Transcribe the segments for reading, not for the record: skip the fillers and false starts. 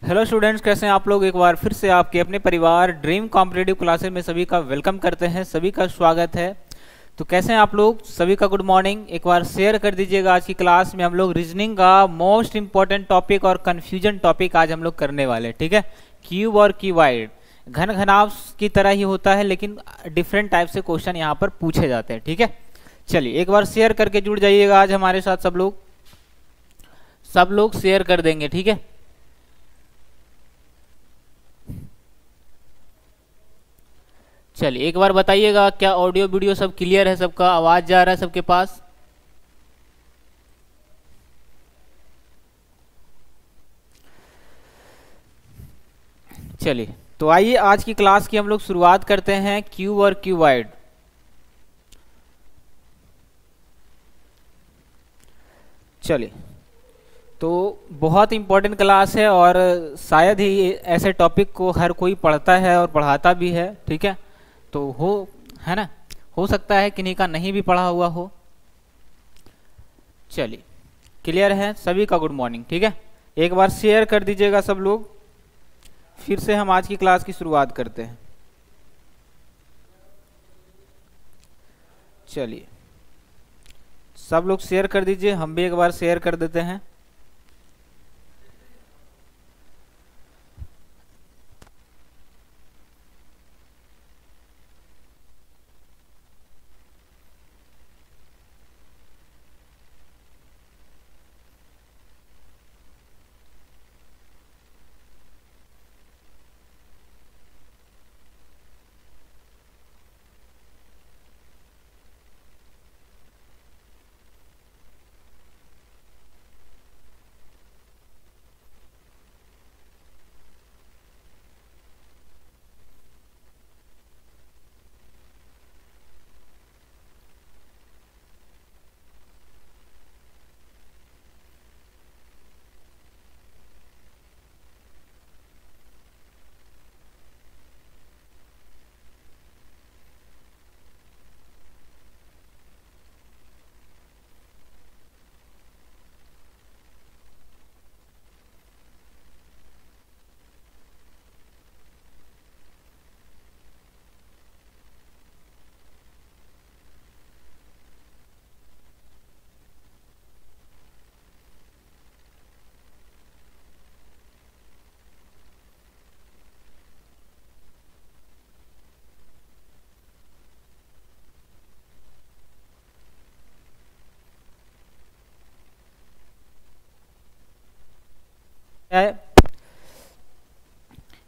Hello students, कैसे हैं आप लोग। एक बार फिर से आपके अपने परिवार ड्रीम कॉम्पिटिटिव क्लासेस में सभी का वेलकम करते हैं, सभी का स्वागत है। तो कैसे हैं आप लोग, सभी का गुड मॉर्निंग। एक बार शेयर कर दीजिएगा। आज की क्लास में हम लोग रीजनिंग का मोस्ट इंपॉर्टेंट टॉपिक और कन्फ्यूजन टॉपिक आज हम लोग करने वाले हैं, ठीक है। क्यूब और क्यूबाइड घन घनाभ की तरह ही होता है, लेकिन डिफरेंट टाइप से क्वेश्चन यहाँ पर पूछे जाते हैं, ठीक है। चलिए एक बार शेयर करके जुड़ जाइएगा आज हमारे साथ सब लोग शेयर कर देंगे, ठीक है। चलिए एक बार बताइएगा, क्या ऑडियो वीडियो सब क्लियर है, सबका आवाज जा रहा है सबके पास। चलिए तो आइए आज की क्लास की हम लोग शुरुआत करते हैं क्यूब और क्यूबाइड। चलिए तो बहुत इंपॉर्टेंट क्लास है और शायद ही ऐसे टॉपिक को हर कोई पढ़ता है और पढ़ाता भी है, ठीक है। तो है ना, हो सकता है किन्हीं का नहीं भी पढ़ा हुआ हो। चलिए क्लियर है, सभी का गुड मॉर्निंग, ठीक है। एक बार शेयर कर दीजिएगा सब लोग, फिर से हम आज की क्लास की शुरुआत करते हैं। चलिए सब लोग शेयर कर दीजिए, हम भी एक बार शेयर कर देते हैं।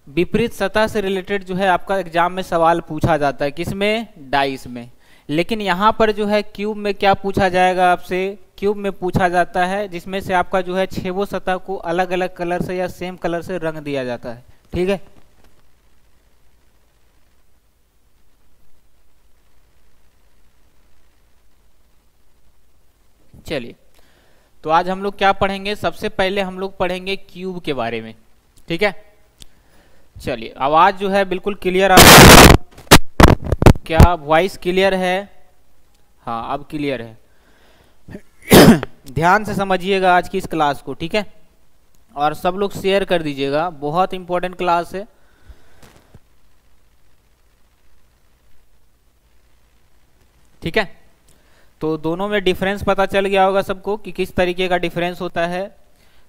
विपरीत सतह से रिलेटेड जो है आपका एग्जाम में सवाल पूछा जाता है, किसमें, डाइस में। लेकिन यहाँ पर जो है क्यूब में क्या पूछा जाएगा आपसे, क्यूब में पूछा जाता है जिसमें से आपका जो है छेवो सतह को अलग अलग कलर से या सेम कलर से रंग दिया जाता है, ठीक है। चलिए तो आज हम लोग क्या पढ़ेंगे, सबसे पहले हम लोग पढ़ेंगे क्यूब के बारे में, ठीक है। चलिए आवाज जो है बिल्कुल क्लियर आ रही है, क्या वॉइस क्लियर है? हाँ अब क्लियर है। ध्यान से समझिएगा आज की इस क्लास को, ठीक है। और सब लोग शेयर कर दीजिएगा, बहुत इंपॉर्टेंट क्लास है। ठीक है, तो दोनों में डिफरेंस पता चल गया होगा सबको कि किस तरीके का डिफरेंस होता है।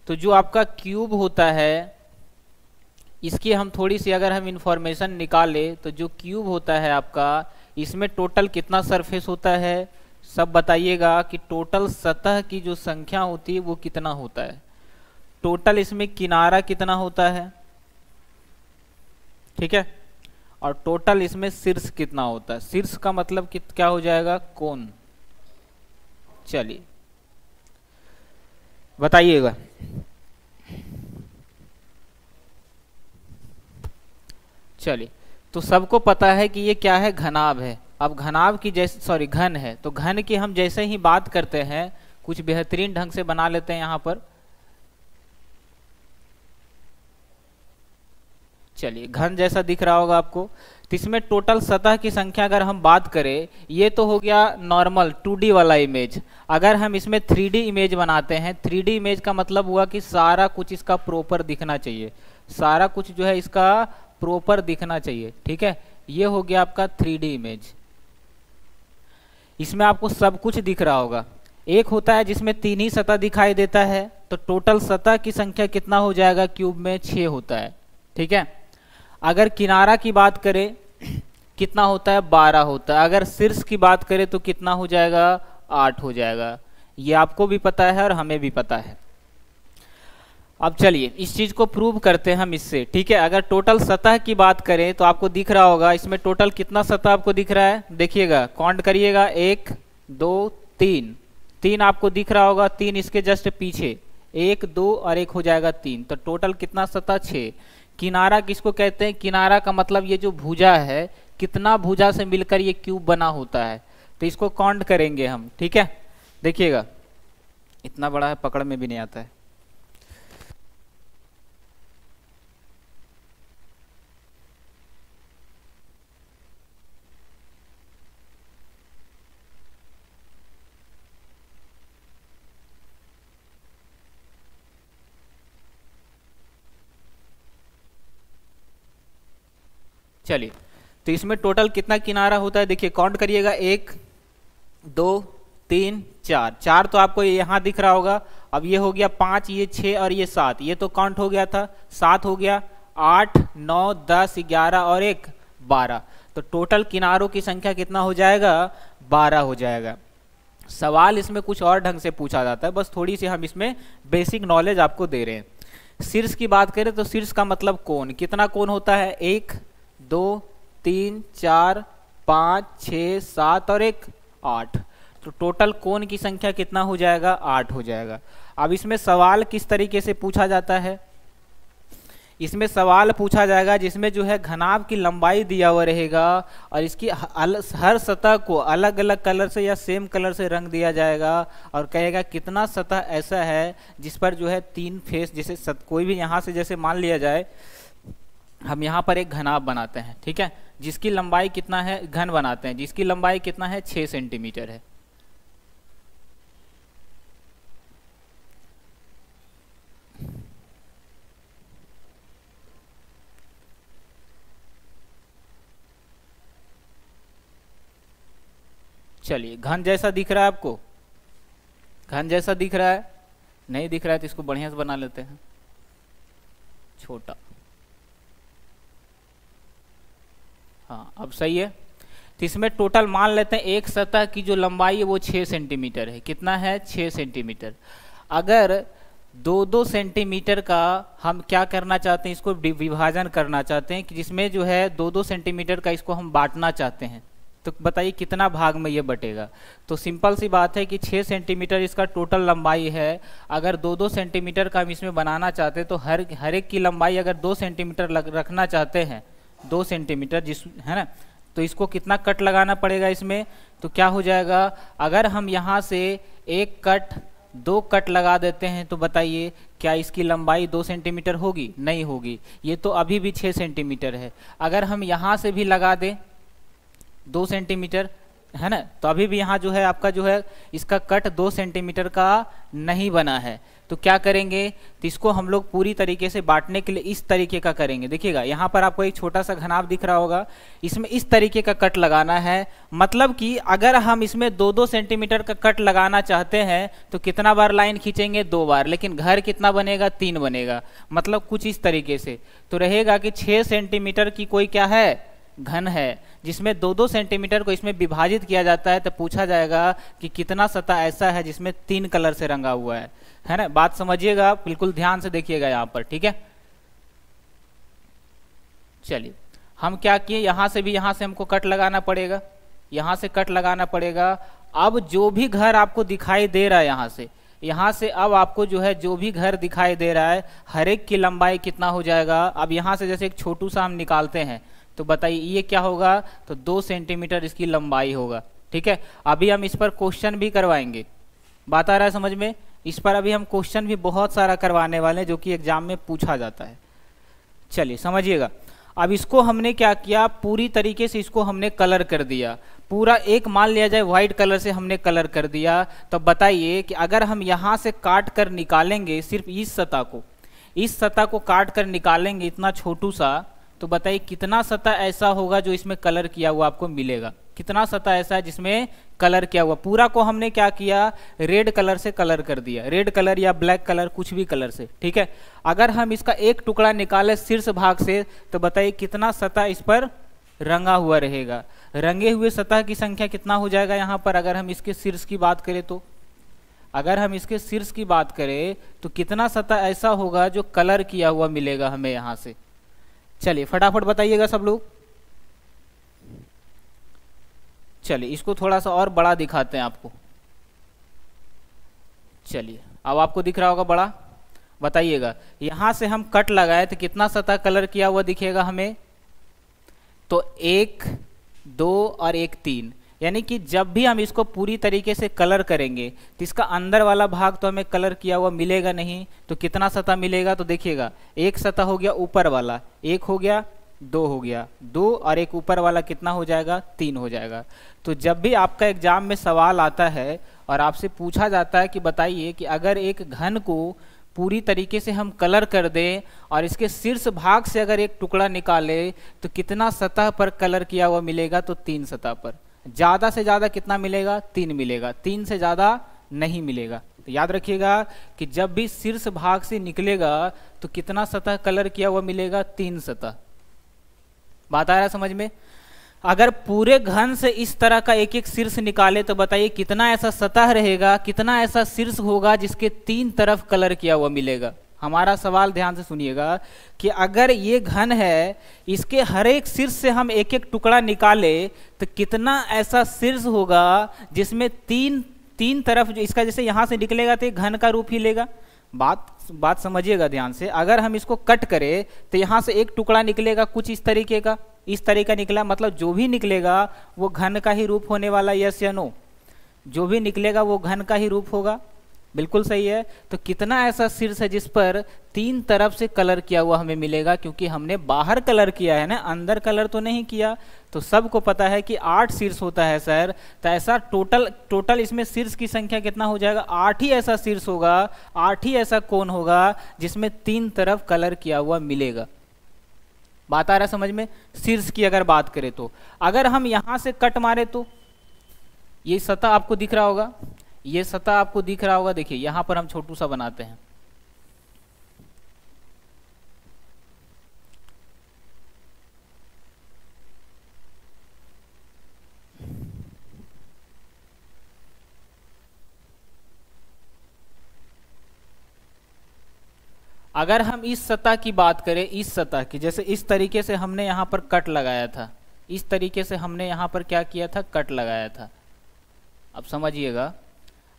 तो जो आपका क्यूब होता है, इसकी हम थोड़ी सी अगर हम इंफॉर्मेशन निकाले तो जो क्यूब होता है आपका, इसमें टोटल कितना सरफेस होता है, सब बताइएगा कि टोटल सतह की जो संख्या होती है वो कितना होता है। टोटल इसमें किनारा कितना होता है, ठीक है। और टोटल इसमें शीर्ष कितना होता है। शीर्ष का मतलब क्या हो जाएगा, कोण। चलिए बताइएगा। चलिए तो सबको पता है कि ये क्या है, घनाभ है। अब घनाभ की जैसे घन है, तो घन की हम जैसे ही बात करते हैं कुछ बेहतरीन ढंग से बना लेते हैं यहाँ पर। चलिए घन जैसा दिख रहा होगा आपको। तो इसमें टोटल सतह की संख्या अगर हम बात करें, ये तो हो गया नॉर्मल 2D वाला इमेज। अगर हम इसमें 3D इमेज बनाते हैं, 3D इमेज का मतलब हुआ कि सारा कुछ इसका प्रॉपर दिखना चाहिए। सारा कुछ जो है इसका प्रॉपर दिखना चाहिए, ठीक है। ये हो गया आपका 3D इमेज, इसमें आपको सब कुछ दिख रहा होगा। एक होता है जिसमें 3 ही सतह दिखाई देता है, तो टोटल सतह की संख्या कितना हो जाएगा क्यूब में, 6 होता है, ठीक है। अगर किनारा की बात करें कितना होता है, 12 होता है। अगर शीर्ष की बात करें तो कितना हो जाएगा, 8 हो जाएगा। ये आपको भी पता है और हमें भी पता है। अब चलिए इस चीज को प्रूव करते हैं हम इससे, ठीक है। अगर टोटल सतह की बात करें तो आपको दिख रहा होगा इसमें टोटल कितना सतह आपको दिख रहा है, देखिएगा काउंट करिएगा, 1 2 3, 3 आपको दिख रहा होगा, 3 इसके जस्ट पीछे, 1 2 और 1 हो जाएगा 3, तो टोटल कितना सतह, 6। किनारा किसको कहते हैं, किनारा का मतलब ये जो भुजा है, कितना भुजा से मिलकर ये क्यूब बना होता है, तो इसको काउंट करेंगे हम, ठीक है। देखिएगा इतना बड़ा है, पकड़ में भी नहीं आता है। चलिए तो इसमें टोटल कितना किनारा होता है, देखिए काउंट करिएगा, 1 2 3 4, 4 तो आपको यहाँ दिख रहा होगा। अब ये हो गया 5, ये 6 और ये 7, ये तो काउंट हो गया था, 7 हो गया, 8 9 10 11 और 1 12, तो टोटल किनारों की संख्या कितना हो जाएगा, 12 हो जाएगा। सवाल इसमें कुछ और ढंग से पूछा जाता है, बस थोड़ी सी हम इसमें बेसिक नॉलेज आपको दे रहे हैं। शीर्ष की बात करें तो शीर्ष का मतलब कोण, कितना कोण होता है, 1 2 3 4 5 6 7 और 1 8, तो टोटल कोण की संख्या कितना हो जाएगा, 8 हो जाएगा। अब इसमें सवाल किस तरीके से पूछा जाता है, इसमें सवाल पूछा जाएगा जिसमें जो है घनाभ की लंबाई दिया हुआ रहेगा और इसकी हर सतह को अलग अलग कलर से या सेम कलर से रंग दिया जाएगा और कहेगा कितना सतह ऐसा है जिस पर जो है 3 फेस, जैसे कोई भी यहाँ से जैसे मान लिया जाए हम यहाँ पर एक घनाभ बनाते हैं, ठीक है, जिसकी लंबाई कितना है, घन बनाते हैं जिसकी लंबाई कितना है, 6 सेंटीमीटर है। चलिए घन जैसा दिख रहा है आपको, घन जैसा दिख रहा है, नहीं दिख रहा है तो इसको बढ़िया से बना लेते हैं छोटा, हाँ अब सही है। तो इसमें टोटल मान लेते हैं एक सतह की जो लंबाई है वो 6 सेंटीमीटर है, कितना है, 6 सेंटीमीटर। अगर 2-2 सेंटीमीटर का हम क्या करना चाहते हैं, इसको विभाजन करना चाहते हैं कि जिसमें जो है 2-2 सेंटीमीटर का इसको हम बांटना चाहते हैं, तो बताइए कितना भाग में ये बटेगा। तो सिंपल सी बात है कि 6 सेंटीमीटर इसका टोटल लंबाई है, अगर 2-2 सेंटीमीटर का हम इसमें बनाना चाहते हैं तो हर एक की लंबाई अगर 2 सेंटीमीटर रखना चाहते हैं, 2 सेंटीमीटर जिस है ना, तो इसको कितना कट लगाना पड़ेगा इसमें, तो क्या हो जाएगा, अगर हम यहाँ से एक कट 2 कट लगा देते हैं तो बताइए क्या इसकी लंबाई 2 सेंटीमीटर होगी, नहीं होगी, ये तो अभी भी 6 सेंटीमीटर है। अगर हम यहाँ से भी लगा दें 2 सेंटीमीटर, है ना, तो अभी भी यहाँ जो है आपका जो है इसका कट 2 सेंटीमीटर का नहीं बना है, तो क्या करेंगे, तो इसको हम लोग पूरी तरीके से बांटने के लिए इस तरीके का करेंगे। देखिएगा यहाँ पर आपको एक छोटा सा घनाभ दिख रहा होगा, इसमें इस तरीके का कट लगाना है, मतलब कि अगर हम इसमें 2-2 सेंटीमीटर का कट लगाना चाहते हैं तो कितना बार लाइन खींचेंगे, 2 बार, लेकिन घर कितना बनेगा, 3 बनेगा, मतलब कुछ इस तरीके से तो रहेगा कि 6 सेंटीमीटर की कोई क्या है, घन है, जिसमें 2-2 सेंटीमीटर को इसमें विभाजित किया जाता है, तो पूछा जाएगा कि कितना सतह ऐसा है जिसमें 3 कलर से रंगा हुआ है ना। बात समझिएगा, बिल्कुल ध्यान से देखिएगा यहाँ पर, ठीक है। चलिए हम क्या किए, यहाँ से भी यहाँ से हमको कट लगाना पड़ेगा, यहाँ से कट लगाना पड़ेगा। अब जो भी घर आपको दिखाई दे रहा है यहाँ से अब आपको जो है जो भी घर दिखाई दे रहा है हर एक की लंबाई कितना हो जाएगा। अब यहाँ से जैसे एक छोटू सा हम निकालते हैं तो बताइए ये क्या होगा, तो 2 सेंटीमीटर इसकी लंबाई होगा, ठीक है। अभी हम इस पर क्वेश्चन भी करवाएंगे, बात आ रहा है समझ में, इस पर अभी हम क्वेश्चन भी बहुत सारा करवाने वाले हैं जो कि एग्जाम में पूछा जाता है। चलिए समझिएगा, अब इसको हमने क्या किया, पूरी तरीके से इसको हमने कलर कर दिया, पूरा एक मान लिया जाए व्हाइट कलर से हमने कलर कर दिया। तो बताइए कि अगर हम यहाँ से काट कर निकालेंगे सिर्फ इस सतह को, इस सतह को काट कर निकालेंगे इतना छोटू सा, तो बताइए कितना सतह ऐसा होगा जो इसमें कलर किया हुआ आपको मिलेगा। कितना सतह ऐसा है जिसमें कलर किया हुआ। पूरा को हमने क्या किया, रेड कलर से कलर कर दिया, रेड कलर या ब्लैक कलर कुछ भी कलर से, ठीक है। अगर हम इसका एक टुकड़ा निकाले शीर्ष भाग से, तो बताइए कितना सतह इस पर रंगा हुआ रहेगा। रंगे हुए सतह की संख्या कितना हो जाएगा यहाँ पर, अगर हम इसके शीर्ष की बात करें तो, अगर हम इसके शीर्ष की बात करें तो कितना सतह ऐसा होगा जो कलर किया हुआ मिलेगा हमें यहाँ से। चलिए फटाफट बताइएगा सब लोग। चलिए इसको थोड़ा सा और बड़ा दिखाते हैं आपको। चलिए अब आपको दिख रहा होगा बड़ा, बताइएगा यहां से हम कट लगाए तो कितना सतह कलर किया हुआ दिखेगा हमें, तो 1 2 और 1 3, यानी कि जब भी हम इसको पूरी तरीके से कलर करेंगे तो इसका अंदर वाला भाग तो हमें कलर किया हुआ मिलेगा नहीं। तो कितना सतह मिलेगा, तो देखिएगा एक सतह हो गया ऊपर वाला, 1 हो गया, 2 हो गया, 2 और एक ऊपर वाला कितना हो जाएगा, 3 हो जाएगा। तो जब भी आपका एग्जाम में सवाल आता है और आपसे पूछा जाता है कि बताइए कि अगर एक घन को पूरी तरीके से हम कलर कर दें और इसके शीर्ष भाग से अगर एक टुकड़ा निकाले तो कितना सतह पर कलर किया हुआ मिलेगा, तो 3 सतह पर। ज्यादा से ज्यादा कितना मिलेगा, 3 मिलेगा, 3 से ज्यादा नहीं मिलेगा। तो याद रखिएगा कि जब भी शीर्ष भाग से निकलेगा तो कितना सतह कलर किया हुआ मिलेगा, 3 सतह। बात आ रहा है समझ में। अगर पूरे घन से इस तरह का एक एक शीर्ष निकाले तो बताइए कितना ऐसा सतह रहेगा, कितना ऐसा शीर्ष होगा जिसके 3 तरफ कलर किया हुआ मिलेगा। हमारा सवाल ध्यान से सुनिएगा कि अगर ये घन है, इसके हर एक शीर्ष से हम एक एक टुकड़ा निकाले तो कितना ऐसा शीर्ष होगा जिसमें तीन तरफ जो इसका जैसे यहां से निकलेगा तो घन का रूप ही लेगा। बात समझिएगा ध्यान से। अगर हम इसको कट करें तो यहां से एक टुकड़ा निकलेगा कुछ इस तरीके का, इस तरीके का निकला, मतलब जो भी निकलेगा वो घन का ही रूप होने वाला, यस या नो। जो भी निकलेगा वो घन का ही रूप होगा, बिल्कुल सही है। तो कितना ऐसा शीर्ष है जिस पर 3 तरफ से कलर किया हुआ हमें मिलेगा, क्योंकि हमने बाहर कलर किया है ना, अंदर कलर तो नहीं किया। तो सबको पता है कि 8 शीर्ष होता है सर। तो ऐसा टोटल इसमें शीर्ष की संख्या कितना हो जाएगा, 8 ही ऐसा शीर्ष होगा, 8 ही ऐसा कोण होगा जिसमें 3 तरफ कलर किया हुआ मिलेगा। बात आ रहा है समझ में। शीर्ष की अगर बात करें तो अगर हम यहां से कट मारे तो ये सतह आपको दिख रहा होगा, ये सतह आपको दिख रहा होगा। देखिए यहां पर हम छोटू सा बनाते हैं। अगर हम इस सतह की बात करें, इस सतह की, जैसे इस तरीके से हमने यहां पर कट लगाया था, इस तरीके से हमने यहां पर क्या किया था, कट लगाया था। अब समझिएगा,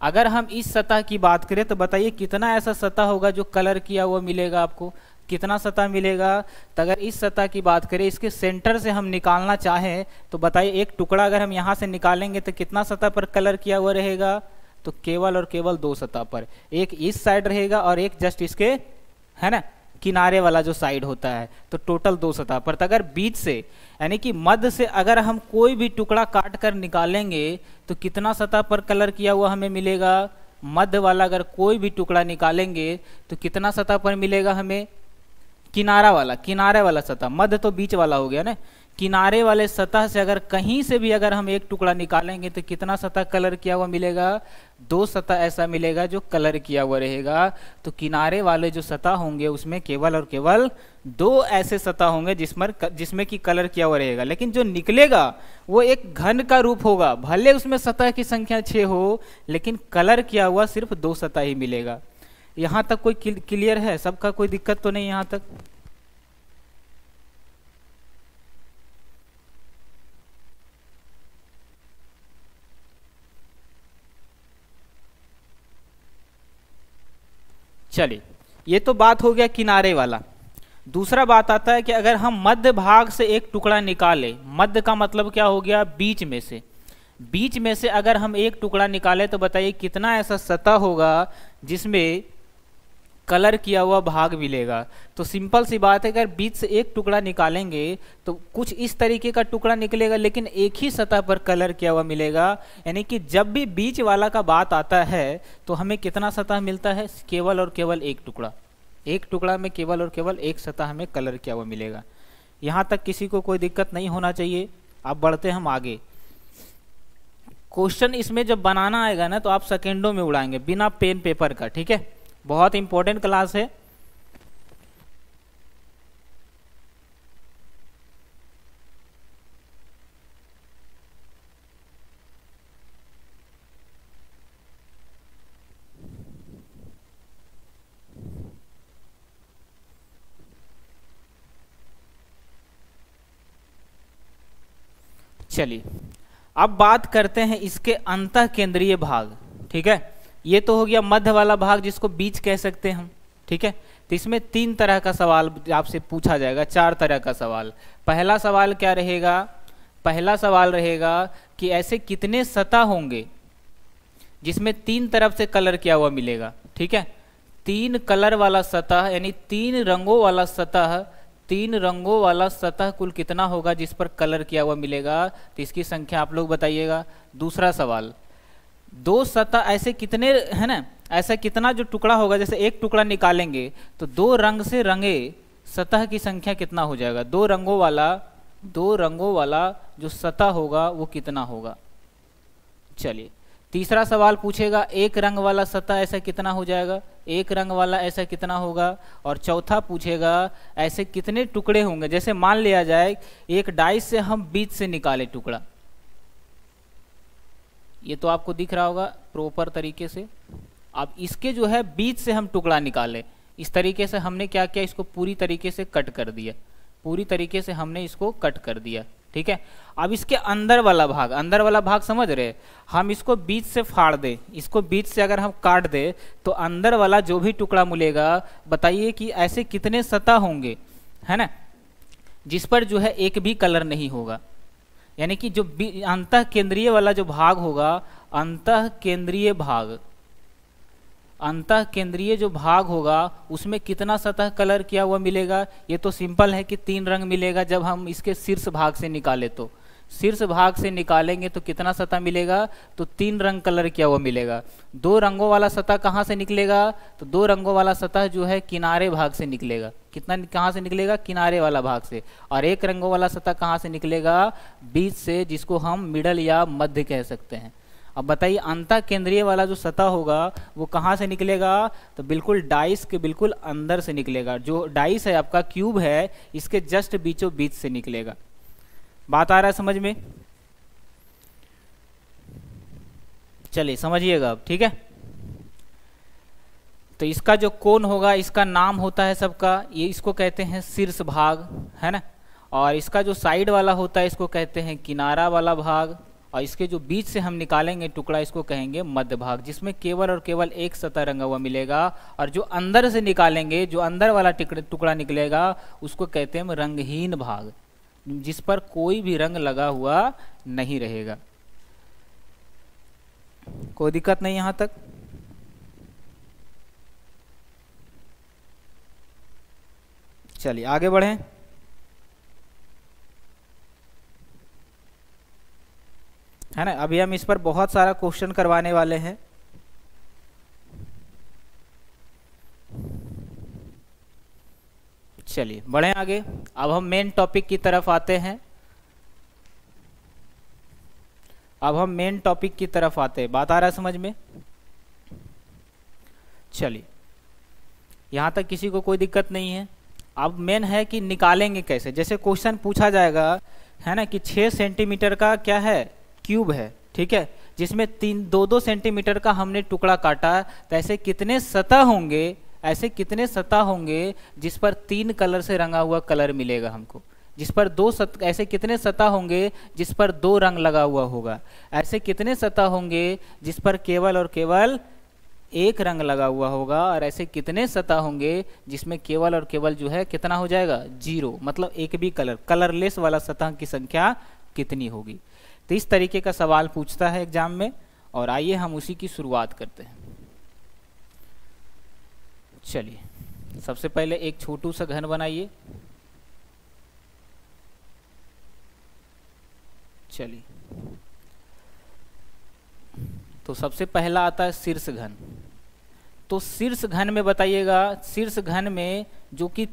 अगर हम इस सतह की बात करें तो बताइए कितना ऐसा सतह होगा जो कलर किया हुआ मिलेगा आपको, कितना सतह मिलेगा। तो अगर इस सतह की बात करें, इसके सेंटर से हम निकालना चाहें तो बताइए एक टुकड़ा अगर हम यहां से निकालेंगे तो कितना सतह पर कलर किया हुआ रहेगा, तो केवल और केवल 2 सतह पर। एक इस साइड रहेगा और एक जस्ट इसके, है ना, किनारे वाला जो साइड होता है। तो टोटल 2 सतह पर। तो अगर बीच से यानी कि मध्य से अगर हम कोई भी टुकड़ा काट कर निकालेंगे तो कितना सतह पर कलर किया हुआ हमें मिलेगा, मध्य वाला अगर कोई भी टुकड़ा निकालेंगे तो कितना सतह पर मिलेगा हमें, किनारे वाला सतह। मध्य तो बीच वाला हो गया ना, किनारे वाले सतह से अगर कहीं से भी अगर हम एक टुकड़ा निकालेंगे तो कितना सतह कलर किया हुआ मिलेगा, 2 सतह ऐसा मिलेगा जो कलर किया हुआ रहेगा। तो किनारे वाले जो सतह होंगे उसमें केवल और केवल 2 ऐसे सतह होंगे जिसमें कि कलर किया हुआ रहेगा। लेकिन जो निकलेगा वो एक घन का रूप होगा, भले उसमें सतह की संख्या 6 हो, लेकिन कलर किया हुआ सिर्फ 2 सतह ही मिलेगा। यहां तक कोई क्लियर है, सबका कोई दिक्कत तो नहीं यहां तक। चलिए ये तो बात हो गया किनारे वाला। दूसरा बात आता है कि अगर हम मध्य भाग से एक टुकड़ा निकालें, मध्य का मतलब क्या हो गया, बीच में से, बीच में से अगर हम एक टुकड़ा निकालें तो बताइए कितना ऐसा सतह होगा जिसमें कलर किया हुआ भाग मिलेगा। तो सिंपल सी बात है, अगर बीच से एक टुकड़ा निकालेंगे तो कुछ इस तरीके का टुकड़ा निकलेगा, लेकिन एक ही सतह पर कलर किया हुआ मिलेगा। यानी कि जब भी बीच वाला का बात आता है तो हमें कितना सतह मिलता है, केवल और केवल एक टुकड़ा। एक टुकड़ा में केवल और केवल एक सतह हमें कलर किया हुआ मिलेगा। यहाँ तक किसी को कोई दिक्कत नहीं होना चाहिए। अब बढ़ते हम आगे। क्वेश्चन इसमें जब बनाना आएगा ना तो आप सेकेंडों में उड़ाएंगे बिना पेन पेपर का, ठीक है। बहुत इंपॉर्टेंट क्लास है। चलिए अब बात करते हैं इसके अंतः केंद्रीय भाग, ठीक है। ये तो हो गया मध्य वाला भाग जिसको बीज कह सकते हैं हम, ठीक है। तो इसमें 3 तरह का सवाल आपसे पूछा जाएगा, 4 तरह का सवाल। पहला सवाल क्या रहेगा? पहला सवाल रहेगा कि ऐसे कितने सतह होंगे जिसमें 3 तरफ से कलर किया हुआ मिलेगा, ठीक है। 3 कलर वाला सतह यानी 3 रंगों वाला सतह, 3 रंगों वाला सतह कुल कितना होगा जिस पर कलर किया हुआ मिलेगा, तो इसकी संख्या आप लोग बताइएगा। दूसरा सवाल, 2 सतह ऐसे कितने है ना, ऐसा कितना जो टुकड़ा होगा, जैसे एक टुकड़ा निकालेंगे तो 2 रंग से रंगे सतह की संख्या कितना हो जाएगा? 2 रंगों वाला जो सतह होगा वो कितना होगा। चलिए तीसरा सवाल पूछेगा, एक रंग वाला सतह ऐसा कितना हो जाएगा, एक रंग वाला ऐसा कितना होगा। और चौथा पूछेगा ऐसे कितने टुकड़े होंगे, जैसे मान लिया जाए एक डाइस से हम बीच से निकाले टुकड़ा, ये तो आपको दिख रहा होगा प्रॉपर तरीके से। अब इसके जो है बीच से हम टुकड़ा निकाले, इस तरीके से हमने क्या किया, इसको पूरी तरीके से कट कर दिया, पूरी तरीके से हमने इसको कट कर दिया, ठीक है। अब इसके अंदर वाला भाग समझ रहे, हम इसको बीच से फाड़ दे, इसको बीच से अगर हम काट दे तो अंदर वाला जो भी टुकड़ा मिलेगा, बताइए कि ऐसे कितने सतह होंगे, है ना, जिस पर जो है एक भी कलर नहीं होगा। यानी कि जो अंतः केंद्रीय वाला जो भाग होगा, अंतः केंद्रीय जो भाग होगा उसमें कितना सतह कलर किया हुआ मिलेगा। ये तो सिंपल है कि 3 रंग मिलेगा। जब हम इसके शीर्ष भाग से निकाले तो शीर्ष भाग से निकालेंगे तो कितना सतह मिलेगा, तो 3 रंग कलर किया हुआ मिलेगा। 2 रंगों वाला सतह कहाँ से निकलेगा, तो 2 रंगों वाला सतह जो है किनारे भाग से निकलेगा। कितना कहाँ से निकलेगा, किनारे वाला भाग से। और 1 रंगों वाला सतह कहाँ से निकलेगा, बीच से, जिसको हम मिडल या मध्य कह सकते हैं। अब बताइए अंतः केंद्रीय वाला जो सतह होगा वो कहाँ से निकलेगा, तो बिल्कुल डाइस के बिल्कुल अंदर से निकलेगा। जो डाइस है आपका क्यूब है, इसके जस्ट बीचों बीच से निकलेगा। बात आ रहा है समझ में? चलिए समझिएगा अब, ठीक है। तो इसका जो कोण होगा, इसका नाम होता है सबका, ये इसको कहते हैं शीर्ष भाग, है ना। और इसका जो साइड वाला होता है इसको कहते हैं किनारा वाला भाग। और इसके जो बीच से हम निकालेंगे टुकड़ा इसको कहेंगे मध्य भाग, जिसमें केवल और केवल एक सतह रंगा हुआ मिलेगा। और जो अंदर से निकालेंगे, जो अंदर वाला टुकड़ा निकलेगा उसको कहते हैं रंगहीन भाग, जिस पर कोई भी रंग लगा हुआ नहीं रहेगा। कोई दिक्कत नहीं यहां तक? चलिए आगे बढ़ें। है ना, अभी हम इस पर बहुत सारा क्वेश्चन करवाने वाले हैं। चलिए बढ़ें आगे। अब हम मेन टॉपिक की तरफ आते हैं। बात आ रहा है समझ में? चलिए यहां तक किसी को कोई दिक्कत नहीं है। अब मेन है कि निकालेंगे कैसे। जैसे क्वेश्चन पूछा जाएगा, है ना, कि 6 सेंटीमीटर का क्या है, क्यूब है, ठीक है, जिसमें 2-2 सेंटीमीटर का हमने टुकड़ा काटा, तो ऐसे कितने सतह होंगे जिस पर 3 कलर से रंगा हुआ कलर मिलेगा हमको, जिस पर ऐसे कितने सतह होंगे जिस पर 2 रंग लगा हुआ होगा, ऐसे कितने सतह होंगे जिस पर केवल और केवल एक रंग लगा हुआ होगा, और ऐसे कितने सतह होंगे जिसमें केवल और केवल जो है कितना हो जाएगा, 0, मतलब एक भी कलरलेस वाला सतह की संख्या कितनी होगी। तो इस तरीके का सवाल पूछता है एग्जाम में, और आइए हम उसी की शुरुआत करते हैं। चलिए सबसे पहले एक छोटू सा घन बनाइए। चलिए तो सबसे पहला आता है शीर्ष घन। तो शीर्ष घन में बताइएगा, शीर्ष घन में जो कि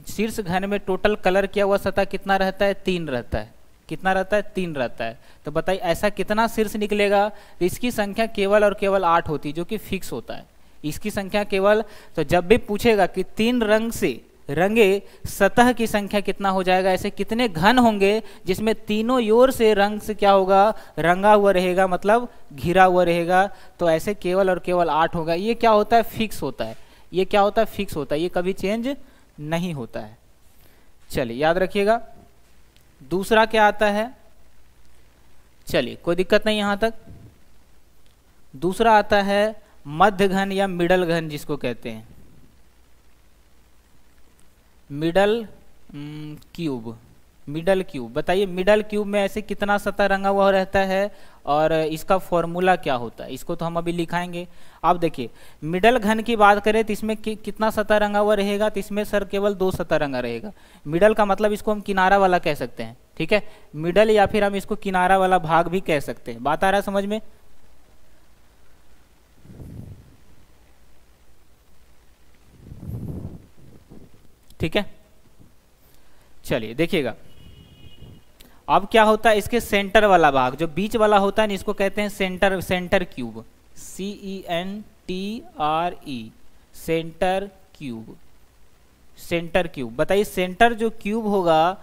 शीर्ष घन में टोटल कलर किया हुआ सतह कितना रहता है? 3 रहता है। कितना रहता है? 3 रहता है। तो बताइए ऐसा कितना शीर्ष निकलेगा? इसकी संख्या केवल और केवल 8 होती है, जो कि फिक्स होता है। इसकी संख्या केवल, तो जब भी पूछेगा कि 3 रंग से रंगे सतह की संख्या कितना हो जाएगा, ऐसे कितने घन होंगे जिसमें तीनों ओर से रंग से क्या होगा? रंगा हुआ रहेगा, मतलब घिरा हुआ रहेगा, तो ऐसे केवल और केवल 8 होगा। ये क्या होता है? फिक्स होता है। ये क्या होता है? फिक्स होता है, ये कभी चेंज नहीं होता है। चलिए याद रखिएगा। दूसरा क्या आता है? चलिए कोई दिक्कत नहीं यहां तक। दूसरा आता है मध्य घन या मिडल घन, जिसको कहते हैं मिडल क्यूब। मिडल क्यूब, बताइए मिडल क्यूब में ऐसे कितना सतह रंगा हुआ रहता है और इसका फॉर्मूला क्या होता है? इसको तो हम अभी लिखाएंगे। आप देखिए मिडल घन की बात करें तो इसमें कितना सतह रंगा हुआ रहेगा? तो इसमें सर केवल 2 सतह रंगा रहेगा। मिडल का मतलब इसको हम किनारा वाला कह सकते हैं, ठीक है, मिडल, या फिर हम इसको किनारा वाला भाग भी कह सकते हैं। बात आ रहा है समझ में? ठीक है, चलिए देखिएगा अब क्या होता है। इसके सेंटर वाला भाग जो बीच वाला होता है ना, इसको कहते हैं centre cube. CENTRE, centre cube. Centre cube, बताइए सेंटर जो क्यूब होगा,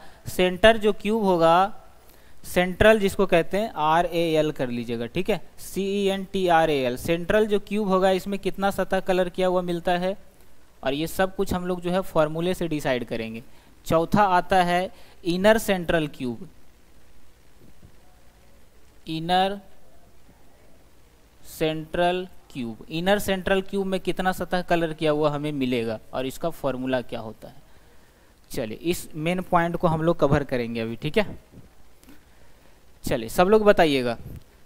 सेंट्रल जिसको कहते हैं RAL कर लीजिएगा, ठीक है, CENTRAL, सेंट्रल जो क्यूब होगा इसमें कितना सतह कलर किया हुआ मिलता है, और ये सब कुछ हम लोग जो है फॉर्मूले से डिसाइड करेंगे। चौथा आता है inner central cube. Inner central cube, inner central cube में कितना सतह कलर किया हुआ हमें मिलेगा और इसका फॉर्मूला क्या होता है। चलिए इस मेन पॉइंट को हम लोग कवर करेंगे अभी, ठीक है। चलिए सब लोग बताइएगा।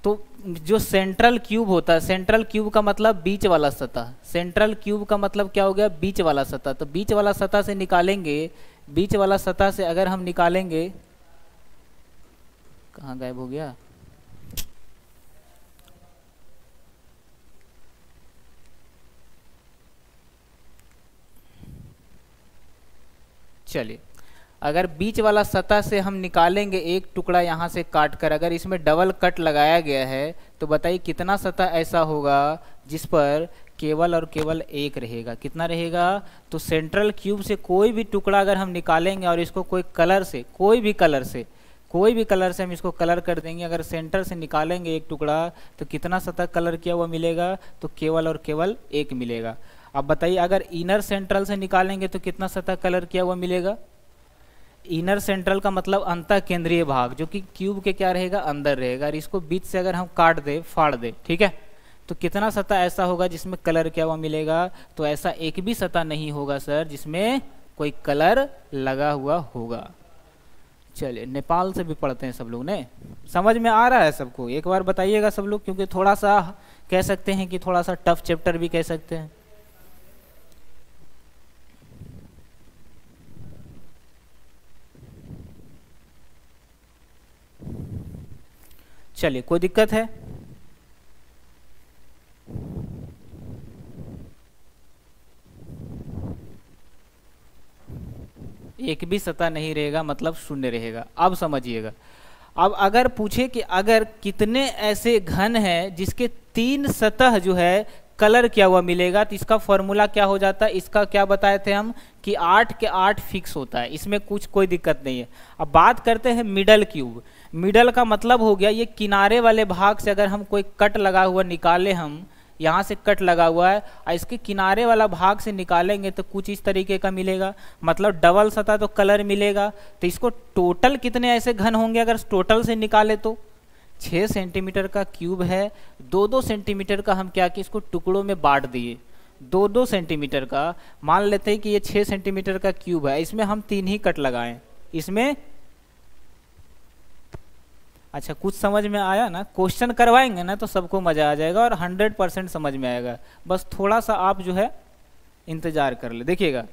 तो जो सेंट्रल क्यूब होता है, सेंट्रल क्यूब का मतलब बीच वाला सतह। सेंट्रल क्यूब का मतलब क्या हो गया? बीच वाला सतह। तो बीच वाला सतह से निकालेंगे, बीच वाला सतह से अगर हम निकालेंगे, कहाँ गायब हो गया? चलिए अगर बीच वाला सतह से हम निकालेंगे एक टुकड़ा यहाँ से काट कर, अगर इसमें डबल कट लगाया गया है तो बताइए कितना सतह ऐसा होगा जिस पर केवल और केवल एक रहेगा? कितना रहेगा? तो सेंट्रल क्यूब से कोई भी टुकड़ा अगर हम निकालेंगे और इसको कोई कलर से, कोई भी कलर से हम इसको कलर कर देंगे, अगर सेंटर से निकालेंगे एक टुकड़ा तो कितना सतह कलर किया हुआ मिलेगा? तो केवल और केवल एक मिलेगा। अब बताइए अगर इनर सेंट्रल से निकालेंगे तो कितना सतह कलर किया हुआ मिलेगा? इनर सेंट्रल का मतलब अंतः केंद्रीय भाग, जो कि क्यूब के क्या रहेगा? अंदर रहेगा। और इसको बीच से अगर हम काट दे, फाड़ दे, ठीक है, तो कितना सतह ऐसा होगा जिसमें कलर किया हुआ मिलेगा? तो ऐसा एक भी सतह नहीं होगा सर जिसमें कोई कलर लगा हुआ होगा। चलिए नेपाल से भी पढ़ते हैं सब लोग ने, समझ में आ रहा है सबको? एक बार बताइएगा सब लोग, क्योंकि थोड़ा सा कह सकते हैं कि थोड़ा सा टफ चैप्टर भी कह सकते हैं। चलिए कोई दिक्कत है? एक भी सतह नहीं रहेगा मतलब शून्य रहेगा। अब समझिएगा, अब अगर पूछे कि अगर कितने ऐसे घन हैं जिसके 3 सतह जो है कलर किया हुआ मिलेगा, तो इसका फॉर्मूला क्या हो जाता है? इसका क्या बताए थे हम कि 8 के 8 फिक्स होता है, इसमें कुछ कोई दिक्कत नहीं है। अब बात करते हैं मिडल क्यूब। मिडल का मतलब हो गया ये किनारे वाले भाग से अगर हम कोई कट लगा हुआ निकाले, हम यहाँ से कट लगा हुआ है और इसके किनारे वाला भाग से निकालेंगे तो कुछ इस तरीके का मिलेगा, मतलब डबल सतह तो कलर मिलेगा। तो इसको टोटल कितने ऐसे घन होंगे अगर टोटल से निकाले तो? 6 सेंटीमीटर का क्यूब है, 2-2 सेंटीमीटर का हम क्या कि इसको टुकड़ों में बांट दिए, 2-2 सेंटीमीटर का। मान लेते हैं कि ये 6 सेंटीमीटर का क्यूब है, इसमें हम 3 ही कट लगाएं, इसमें अच्छा कुछ समझ में आया ना? क्वेश्चन करवाएंगे ना तो सबको मजा आ जाएगा और 100% समझ में आएगा। बस थोड़ा सा आप जो है इंतजार कर ले। देखिएगा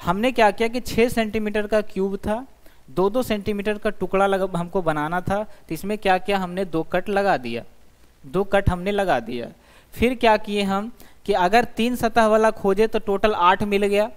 हमने क्या किया कि 6 सेंटीमीटर का क्यूब था, 2-2 सेंटीमीटर का टुकड़ा हमको बनाना था, तो इसमें क्या किया हमने? 2 कट लगा दिया, 2 कट हमने लगा दिया। फिर क्या किए हम कि अगर 3 सतह वाला खोजे तो टोटल 8 मिल गया।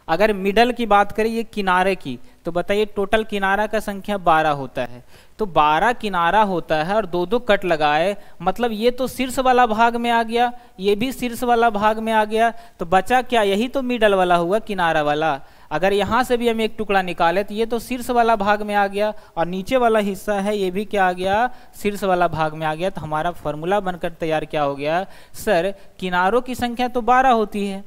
अगर मिडल की बात करें ये किनारे की, तो बताइए टोटल किनारा का संख्या 12 होता है। तो 12 किनारा होता है और 2-2 कट लगाए, मतलब ये तो शीर्ष वाला भाग में आ गया, ये भी शीर्ष वाला भाग में आ गया, तो बचा क्या, यही तो मिडल वाला हुआ, किनारा वाला। अगर यहाँ से भी हम एक टुकड़ा निकाले तो ये तो शीर्ष वाला भाग में आ गया, और नीचे वाला हिस्सा है ये भी क्या आ गया, शीर्ष वाला भाग में आ गया। तो हमारा फॉर्मूला बनकर तैयार क्या हो गया, सर किनारों की संख्या तो 12 होती है,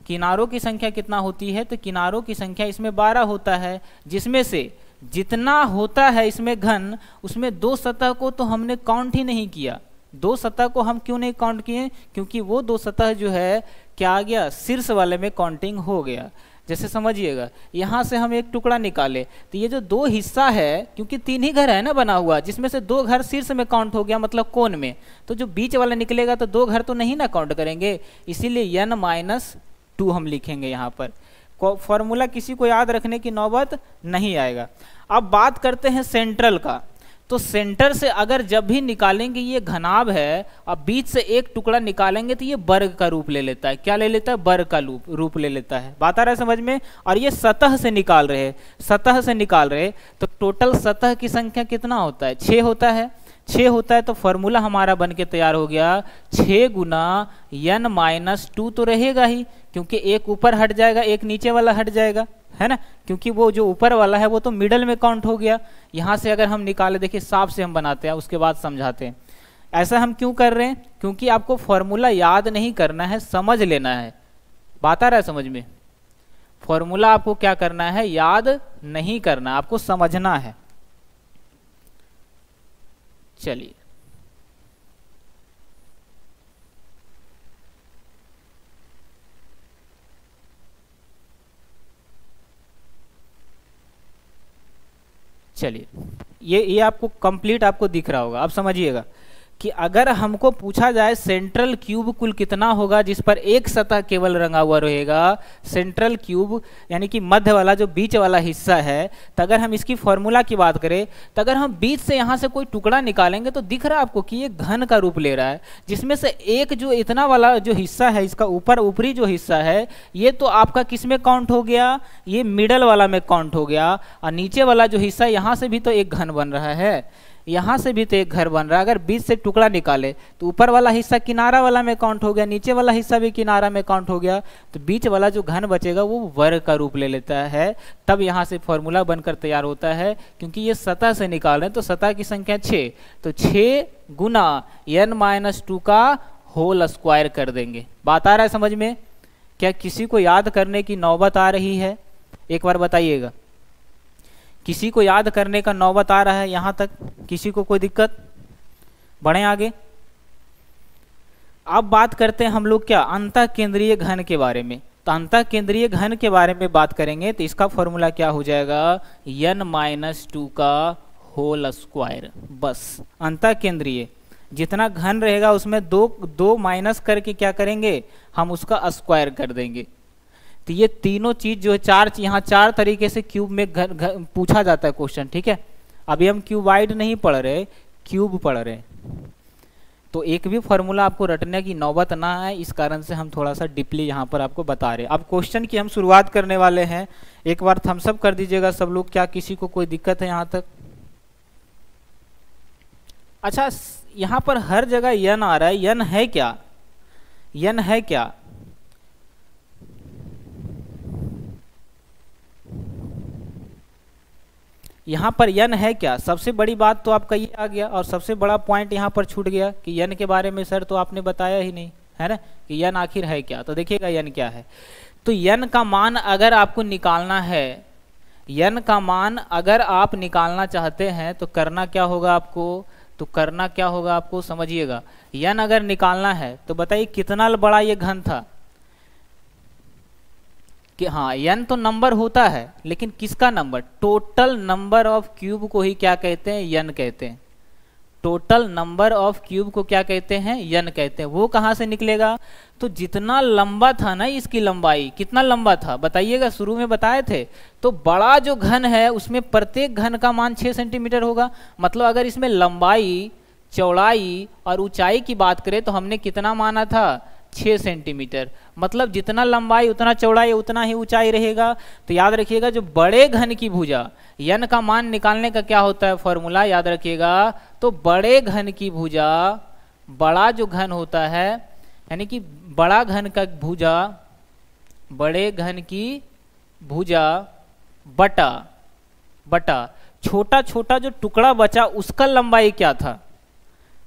किनारों की संख्या कितना होती है, तो किनारों की संख्या इसमें 12 होता है, जिसमें से जितना होता है इसमें घन, उसमें 2 सतह को तो हमने काउंट ही नहीं किया। 2 सतह को हम क्यों नहीं काउंट किए, क्योंकि वो 2 सतह जो है क्या आ गया, शीर्ष वाले में काउंटिंग हो गया। जैसे समझिएगा, यहाँ से हम एक टुकड़ा निकाले तो ये जो 2 हिस्सा है, क्योंकि 3 ही घर है ना बना हुआ, जिसमें से 2 घर शीर्ष में काउंट हो गया, मतलब कोण में, तो जो बीच वाला निकलेगा तो 2 घर तो नहीं ना काउंट करेंगे, इसीलिए n-2 हम लिखेंगे यहाँ पर। फॉर्मूला किसी को याद रखने की नौबत नहीं आएगा। अब बात करते हैं सेंट्रल का। तो सेंटर से अगर जब भी निकालेंगे ये घनाभ है और बीच से एक टुकड़ा निकालेंगे तो ये वर्ग का रूप ले लेता है। क्या ले लेता है, वर्ग का रूप ले लेता है। बात आ रहा है समझ में। और ये सतह से निकाल रहे, सतह से निकाल रहे, तो टोटल सतह की संख्या कितना होता है, 6 होता है। 6 होता है तो फॉर्मूला हमारा बन के तैयार हो गया, 6 गुना n-2 तो रहेगा ही, क्योंकि एक ऊपर हट जाएगा एक नीचे वाला हट जाएगा, है ना, क्योंकि वो जो ऊपर वाला है वो तो मिडल में काउंट हो गया। यहाँ से अगर हम निकाले, देखिए साफ से हम बनाते हैं, उसके बाद समझाते हैं। ऐसा हम क्यों कर रहे हैं, क्योंकि आपको फॉर्मूला याद नहीं करना है, समझ लेना है। बात आ रहा है समझ में। फॉर्मूला आपको क्या करना है, याद नहीं करना, आपको समझना है। चलिए चलिए ये आपको कंप्लीट आपको दिख रहा होगा। अब समझिएगा कि अगर हमको पूछा जाए सेंट्रल क्यूब कुल कितना होगा जिस पर एक सतह केवल रंगा हुआ रहेगा, सेंट्रल क्यूब यानी कि मध्य वाला जो बीच वाला हिस्सा है, तो अगर हम इसकी फॉर्मूला की बात करें तो अगर हम बीच से यहाँ से कोई टुकड़ा निकालेंगे तो दिख रहा है आपको कि ये घन का रूप ले रहा है, जिसमें से एक जो इतना वाला जो हिस्सा है, इसका ऊपरी जो हिस्सा है, ये तो आपका किस में काउंट हो गया, ये मिडल वाला में काउंट हो गया। और नीचे वाला जो हिस्सा, यहाँ से भी तो एक घन बन रहा है, यहाँ से भी तो एक घर बन रहा है। अगर बीच से टुकड़ा निकाले तो ऊपर वाला हिस्सा किनारा वाला में काउंट हो गया, नीचे वाला हिस्सा भी किनारा में काउंट हो गया, तो बीच वाला जो घन बचेगा वो वर्ग का रूप ले लेता है। तब यहाँ से फॉर्मूला बनकर तैयार होता है। क्योंकि ये सतह से निकाल रहे हैं तो सतह की संख्या 6, तो 6 गुना n-2 का होल स्क्वायर कर देंगे। बात आ रहा है समझ में। क्या किसी को याद करने की नौबत आ रही है, एक बार बताइएगा। किसी को याद करने का नौबत आ रहा है यहाँ तक, किसी को कोई दिक्कत, बढ़ें आगे। अब बात करते हैं हम लोग क्या, अंतः केंद्रीय घन के बारे में। तो अंतः केंद्रीय घन के बारे में बात करेंगे तो इसका फॉर्मूला क्या हो जाएगा, n-2 का होल स्क्वायर। बस अंतः केंद्रीय जितना घन रहेगा उसमें दो माइनस करके क्या करेंगे, हम उसका स्क्वायर कर देंगे। तो ये तीनों चीज जो है यहाँ चार तरीके से क्यूब में पूछा जाता है क्वेश्चन, ठीक है। अभी हम क्यूबाइड नहीं पढ़ रहे, क्यूब पढ़ रहे, तो एक भी फॉर्मूला आपको रटने की नौबत ना आए, इस कारण से हम थोड़ा सा डीपली यहाँ पर आपको बता रहे हैं। अब क्वेश्चन की हम शुरुआत करने वाले हैं। एक बार थम्स अप कर दीजिएगा सब लोग, क्या किसी को कोई दिक्कत है यहाँ तक। अच्छा, यहाँ पर हर जगह n आ रहा है, n है क्या, n है क्या, यहाँ पर n है क्या। सबसे बड़ी बात तो आपका ये आ गया, और सबसे बड़ा पॉइंट यहाँ पर छूट गया कि n के बारे में सर तो आपने बताया ही नहीं, है ना, कि n आखिर है क्या। तो देखिएगा n क्या है। तो n का मान अगर आपको निकालना है, n का मान अगर आप निकालना चाहते हैं तो करना क्या होगा आपको, तो करना क्या होगा आपको, समझिएगा। n अगर निकालना है तो बताइए कितना बड़ा ये घन था, कि हाँ n तो नंबर होता है, लेकिन किसका number, total number of cube को ही क्या कहते हैं, n कहते हैं। टोटल नंबर ऑफ क्यूब को क्या कहते हैं, n कहते हैं। वो कहाँ से निकलेगा, तो जितना लंबा था ना, इसकी लंबाई कितना लंबा था बताइएगा, शुरू में बताए थे। तो बड़ा जो घन है उसमें प्रत्येक घन का मान 6 सेंटीमीटर होगा। मतलब अगर इसमें लंबाई, चौड़ाई और ऊंचाई की बात करें तो हमने कितना माना था, 6 सेंटीमीटर। मतलब जितना लंबाई उतना चौड़ाई उतना ही ऊंचाई रहेगा। तो याद रखिएगा जो बड़े घन की भुजा, n का मान निकालने का क्या होता है फॉर्मूला, याद रखिएगा। तो बड़े घन की भुजा, बड़ा जो घन होता है यानी कि बड़ा घन का भुजा, बड़े घन की भुजा बटा बटा छोटा छोटा जो टुकड़ा बचा उसका लंबाई क्या था।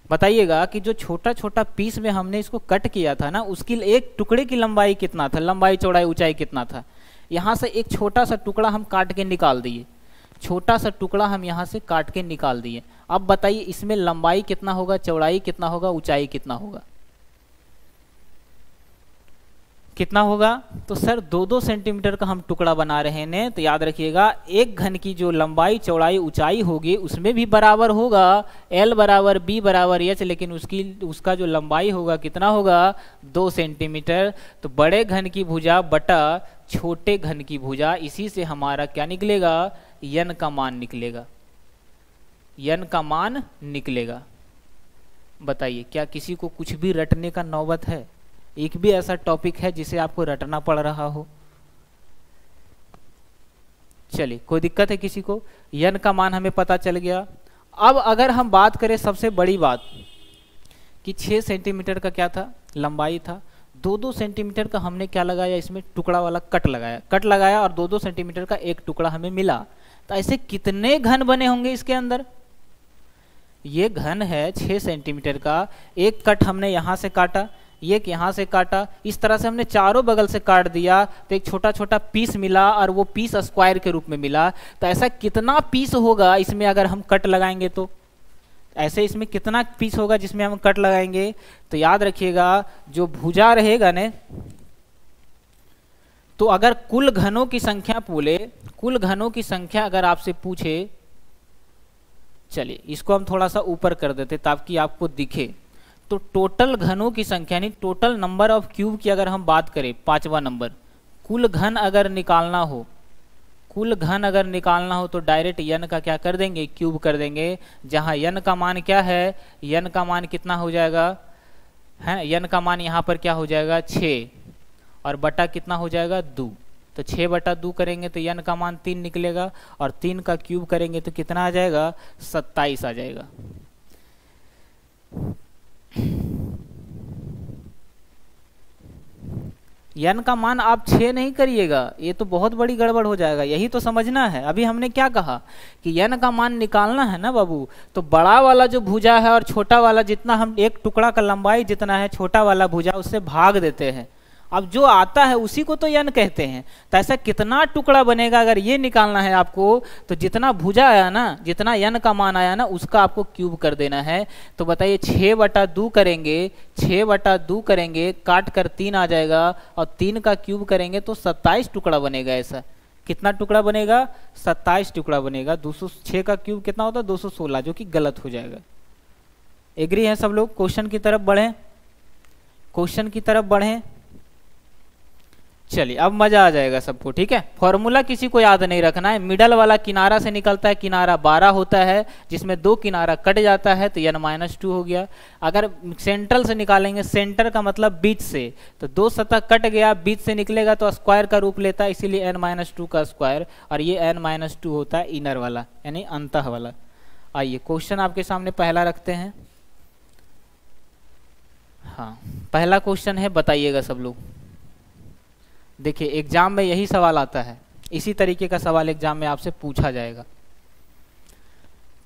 बताइएगा कि जो छोटा छोटा पीस में हमने इसको कट किया था ना, उसकी एक टुकड़े की लंबाई कितना था, लंबाई चौड़ाई ऊंचाई कितना था। यहाँ से एक छोटा सा टुकड़ा हम काट के निकाल दिए, छोटा सा टुकड़ा हम यहाँ से काट के निकाल दिए। अब बताइए इसमें लंबाई कितना होगा, चौड़ाई कितना होगा, ऊंचाई कितना होगा, कितना होगा। तो सर 2-2 सेंटीमीटर का हम टुकड़ा बना रहे हैं। तो याद रखिएगा एक घन की जो लंबाई चौड़ाई ऊंचाई होगी उसमें भी बराबर होगा L बराबर B बराबर H, लेकिन उसका जो लंबाई होगा कितना होगा, 2 सेंटीमीटर। तो बड़े घन की भुजा बटा छोटे घन की भुजा, इसी से हमारा क्या निकलेगा, n का मान निकलेगा, n का मान निकलेगा। बताइए क्या किसी को कुछ भी रटने का नौबत है, एक भी ऐसा टॉपिक है जिसे आपको रटना पड़ रहा हो। चलिए कोई दिक्कत है किसी को, n का मान हमें पता चल गया। अब अगर हम बात करें सबसे बड़ी बात कि 6 सेंटीमीटर का क्या था, लंबाई था, 2-2 सेंटीमीटर का हमने क्या लगाया, इसमें टुकड़ा वाला कट लगाया और 2-2 सेंटीमीटर का एक टुकड़ा हमें मिला। तो ऐसे कितने घन बने होंगे इसके अंदर। ये घन है 6 सेंटीमीटर का, एक कट हमने यहाँ से काटा, एक यहाँ से काटा, इस तरह से हमने चारों बगल से काट दिया तो एक छोटा छोटा पीस मिला और वो पीस स्क्वायर के रूप में मिला। तो ऐसा कितना पीस होगा इसमें अगर हम कट लगाएंगे, तो ऐसे इसमें कितना पीस होगा जिसमें हम कट लगाएंगे। तो याद रखिएगा जो भुजा रहेगा ने, तो अगर कुल घनों की संख्या बोले, कुल घनों की संख्या अगर आपसे पूछे, चलिए इसको हम थोड़ा सा ऊपर कर देते ताकि आपको दिखे। तो टोटल घनों की संख्या यानी टोटल नंबर ऑफ क्यूब की अगर हम बात करें, 5वां नंबर, कुल घन अगर निकालना हो, कुल घन अगर निकालना हो तो डायरेक्ट n का क्या कर देंगे, क्यूब कर देंगे। जहां n का मान क्या है, n का मान कितना हो जाएगा, है n का मान यहाँ पर क्या हो जाएगा 6 और बटा कितना हो जाएगा 2। तो 6 बटा 2 करेंगे तो n का मान 3 निकलेगा और 3 का क्यूब करेंगे तो कितना आ जाएगा, 27 आ जाएगा। n का मान आप 6 नहीं करिएगा, ये तो बहुत बड़ी गड़बड़ हो जाएगा। यही तो समझना है। अभी हमने क्या कहा कि n का मान निकालना है ना बाबू, तो बड़ा वाला जो भुजा है और छोटा वाला, जितना हम एक टुकड़ा का लंबाई जितना है छोटा वाला भुजा, उससे भाग देते हैं। अब जो आता है उसी को तो n कहते हैं। तो ऐसा कितना टुकड़ा बनेगा अगर ये निकालना है आपको, तो जितना भुजा आया ना, जितना n का मान आया ना, उसका आपको क्यूब कर देना है। तो बताइए 6 बटा 2 करेंगे, 6 बटा 2 करेंगे, काट कर 3 आ जाएगा और 3 का क्यूब करेंगे तो 27 टुकड़ा बनेगा। ऐसा कितना टुकड़ा बनेगा, 27 टुकड़ा बनेगा। 206 का क्यूब कितना होता है, 216, जो कि गलत हो जाएगा। एग्री है सब लोग। क्वेश्चन की तरफ बढ़ें, क्वेश्चन की तरफ बढ़ें। चलिए अब मजा आ जाएगा सबको, ठीक है। फॉर्मूला किसी को याद नहीं रखना है। मिडल वाला किनारा से निकलता है, किनारा 12 होता है, जिसमें 2 किनारा कट जाता है तो n-2 हो गया। अगर सेंट्रल से निकालेंगे, सेंटर का मतलब बीच से, तो 2 सतह कट गया, बीच से निकलेगा तो स्क्वायर का रूप लेता है, इसीलिए n-2 का स्क्वायर, और ये n-2 होता है इनर वाला यानी अंतः वाला। आइए क्वेश्चन आपके सामने पहला रखते हैं। हाँ पहला क्वेश्चन है, बताइएगा सब लोग। देखिए एग्जाम में यही सवाल आता है, इसी तरीके का सवाल एग्जाम में आपसे पूछा जाएगा।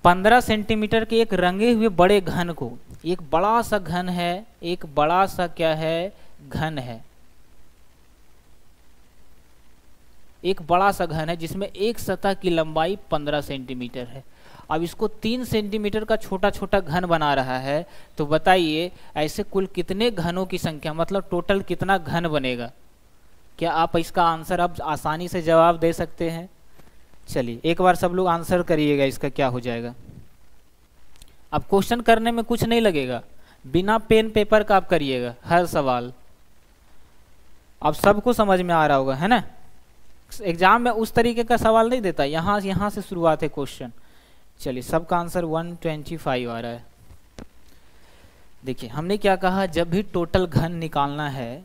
15 सेंटीमीटर के एक रंगे हुए बड़े घन को, एक बड़ा सा घन है, एक बड़ा सा क्या है, घन है, एक बड़ा सा घन है जिसमें एक सतह की लंबाई 15 सेंटीमीटर है। अब इसको 3 सेंटीमीटर का छोटा छोटा घन बना रहा है। तो बताइए ऐसे कुल कितने घनों की संख्या, मतलब टोटल कितना घन बनेगा। क्या आप इसका आंसर अब आसानी से जवाब दे सकते हैं। चलिए एक बार सब लोग आंसर करिएगा इसका क्या हो जाएगा। अब क्वेश्चन करने में कुछ नहीं लगेगा, बिना पेन पेपर का आप करिएगा हर सवाल। अब सबको समझ में आ रहा होगा, है ना। एग्जाम में उस तरीके का सवाल नहीं देता, यहाँ से शुरुआत है क्वेश्चन। चलिए सबका आंसर 125 आ रहा है। देखिए हमने क्या कहा, जब भी टोटल घन निकालना है,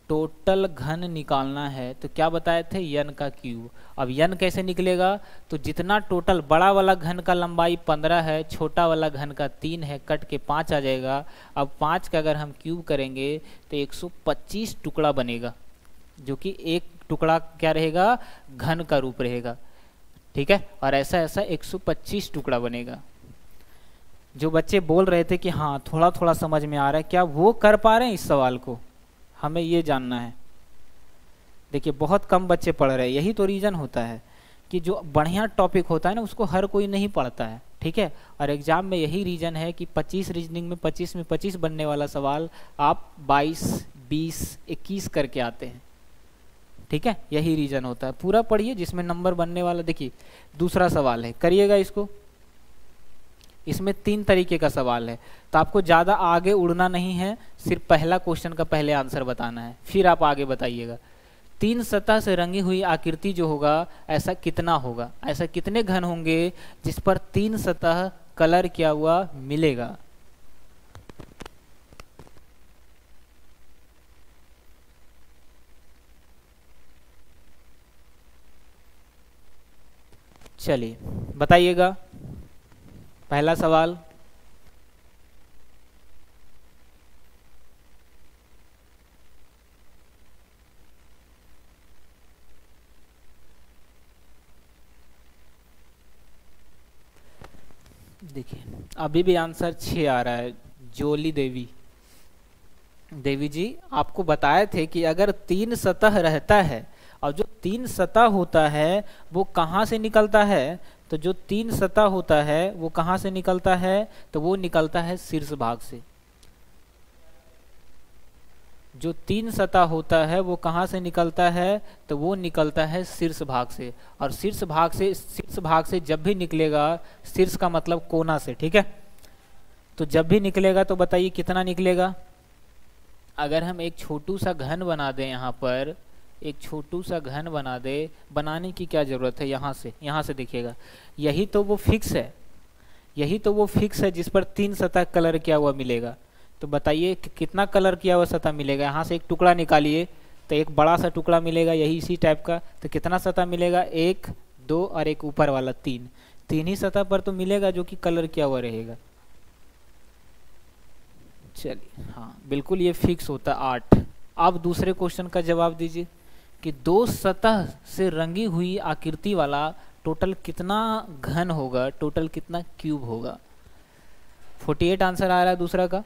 टोटल घन निकालना है तो क्या बताए थे, n का क्यूब। अब n कैसे निकलेगा, तो जितना टोटल बड़ा वाला घन का लंबाई 15 है, छोटा वाला घन का 3 है, कट के 5 आ जाएगा। अब 5 का अगर हम क्यूब करेंगे तो 125 टुकड़ा बनेगा, जो कि एक टुकड़ा क्या रहेगा, घन का रूप रहेगा। ठीक है, और ऐसा ऐसा 125 टुकड़ा बनेगा। जो बच्चे बोल रहे थे कि हाँ थोड़ा थोड़ा समझ में आ रहा है, क्या वो कर पा रहे हैं इस सवाल को, हमें ये जानना है। देखिए बहुत कम बच्चे पढ़ रहे हैं, यही तो रीज़न होता है कि जो बढ़िया टॉपिक होता है ना उसको हर कोई नहीं पढ़ता है। ठीक है, और एग्जाम में यही रीज़न है कि 25 रीजनिंग में 25 बनने वाला सवाल आप 22, 20, 21 करके आते हैं। ठीक है, यही रीज़न होता है। पूरा पढ़िए जिसमें नंबर बनने वाला। देखिए दूसरा सवाल है, करिएगा इसको। इसमें 3 तरीके का सवाल है, तो आपको ज़्यादा आगे उड़ना नहीं है, सिर्फ पहला क्वेश्चन का पहले आंसर बताना है, फिर आप आगे बताइएगा। 3 सतह से रंगी हुई आकृति जो होगा, ऐसा कितना होगा, ऐसा कितने घन होंगे जिस पर 3 सतह कलर किया हुआ मिलेगा। चलिए बताइएगा पहला सवाल। देखिए अभी भी आंसर 6 आ रहा है। जोली देवी, देवी जी आपको बताए थे कि अगर 3 सतह रहता है और जो 3 सतह होता है वो कहाँ से निकलता है, तो जो 3 सतह होता है वो कहाँ से निकलता है, तो वो निकलता है शीर्ष भाग से। जो 3 सतह होता है वो कहाँ से निकलता है, तो वो निकलता है शीर्ष भाग से। और शीर्ष भाग से जब भी निकलेगा, शीर्ष का मतलब कोना से। ठीक है, तो जब भी निकलेगा तो बताइए कितना निकलेगा। अगर हम एक छोटू सा घन बना दें, यहाँ पर एक छोटू सा घन बना दे, बनाने की क्या जरूरत है, यहाँ से देखिएगा, यही तो वो फिक्स है, यही तो वो फिक्स है जिस पर 3 सतह कलर किया हुआ मिलेगा। तो बताइए कि कितना कलर किया हुआ सतह मिलेगा। यहाँ से एक टुकड़ा निकालिए तो एक बड़ा सा टुकड़ा मिलेगा यही इसी टाइप का, तो कितना सतह मिलेगा, 1, 2 और एक ऊपर वाला 3 ही सतह पर तो मिलेगा जो कि कलर किया हुआ रहेगा। चलिए हाँ बिल्कुल ये फिक्स होता है 8। अब दूसरे क्वेश्चन का जवाब दीजिए कि 2 सतह से रंगी हुई आकृति वाला टोटल कितना घन होगा, टोटल कितना क्यूब होगा। 48 आंसर आ रहा है दूसरा का।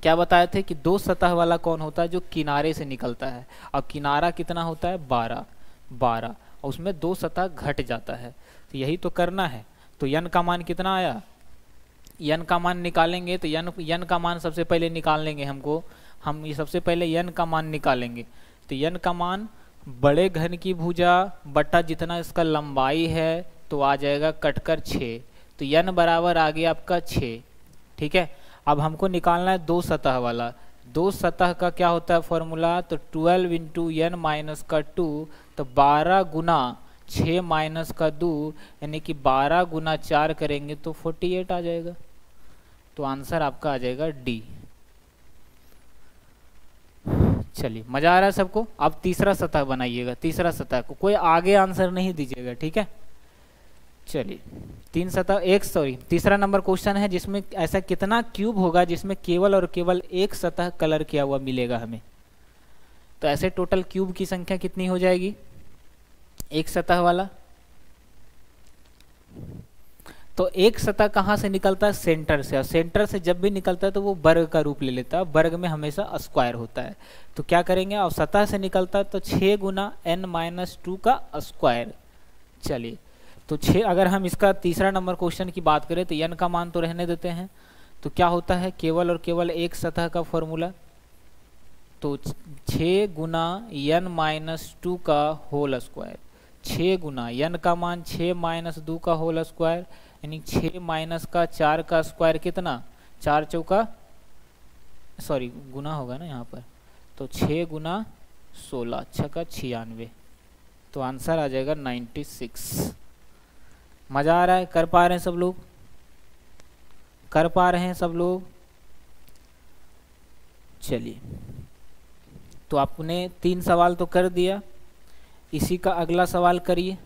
क्या बताए थे कि 2 सतह वाला कौन होता है, जो किनारे से निकलता है। अब किनारा कितना होता है, 12 और उसमें 2 सतह घट जाता है, तो यही तो करना है। तो n का मान कितना आया, n का मान निकालेंगे तो n का मान सबसे पहले निकाल लेंगे। हम ये सबसे पहले n का मान निकालेंगे, तो n का मान बड़े घन की भुजा बटा जितना इसका लंबाई है तो आ जाएगा कटकर 6, तो n बराबर आ गया आपका 6। ठीक है, अब हमको निकालना है 2 सतह वाला। 2 सतह का क्या होता है फॉर्मूला, तो 12 इंटू n माइनस का 2, तो 12 गुना 6 माइनस का 2 यानी कि 12 गुना 4 करेंगे तो 48 आ जाएगा। तो आंसर आपका आ जाएगा डी। चलिए मजा आ रहा है सबको। अब तीसरा सतह बनाइएगा, तीसरा सतह को कोई आगे आंसर नहीं दीजिएगा। ठीक है, चलिए 3 सतह तीसरा नंबर क्वेश्चन है जिसमें ऐसा कितना क्यूब होगा जिसमें केवल और केवल एक सतह कलर किया हुआ मिलेगा हमें। तो ऐसे टोटल क्यूब की संख्या कितनी हो जाएगी, एक सतह वाला। तो एक सतह कहाँ से निकलता है, सेंटर से, और सेंटर से जब भी निकलता है तो वो वर्ग का रूप ले लेता है। वर्ग में हमेशा स्क्वायर होता है। तो क्या करेंगे, और सतह से निकलता है तो 6 गुना n-2 का स्क्वायर। चलिए तो 6, अगर हम इसका तीसरा नंबर क्वेश्चन की बात करें तो n का मान तो रहने देते हैं। तो क्या होता है, केवल और केवल एक सतह का फॉर्मूला, तो 6 गुना n-2 का होल स्क्वायर। 6 गुना n का मान 6 - 2 का होल स्क्वायर, यानी 6 माइनस का 4 का स्क्वायर कितना, 4 चौका गुना होगा ना यहाँ पर, तो 6 गुना 16 6 का 96, तो आंसर आ जाएगा 96। मज़ा आ रहा है, कर पा रहे हैं सब लोग, कर पा रहे हैं सब लोग। चलिए, तो आपने 3 सवाल तो कर दिया। इसी का अगला सवाल करिए।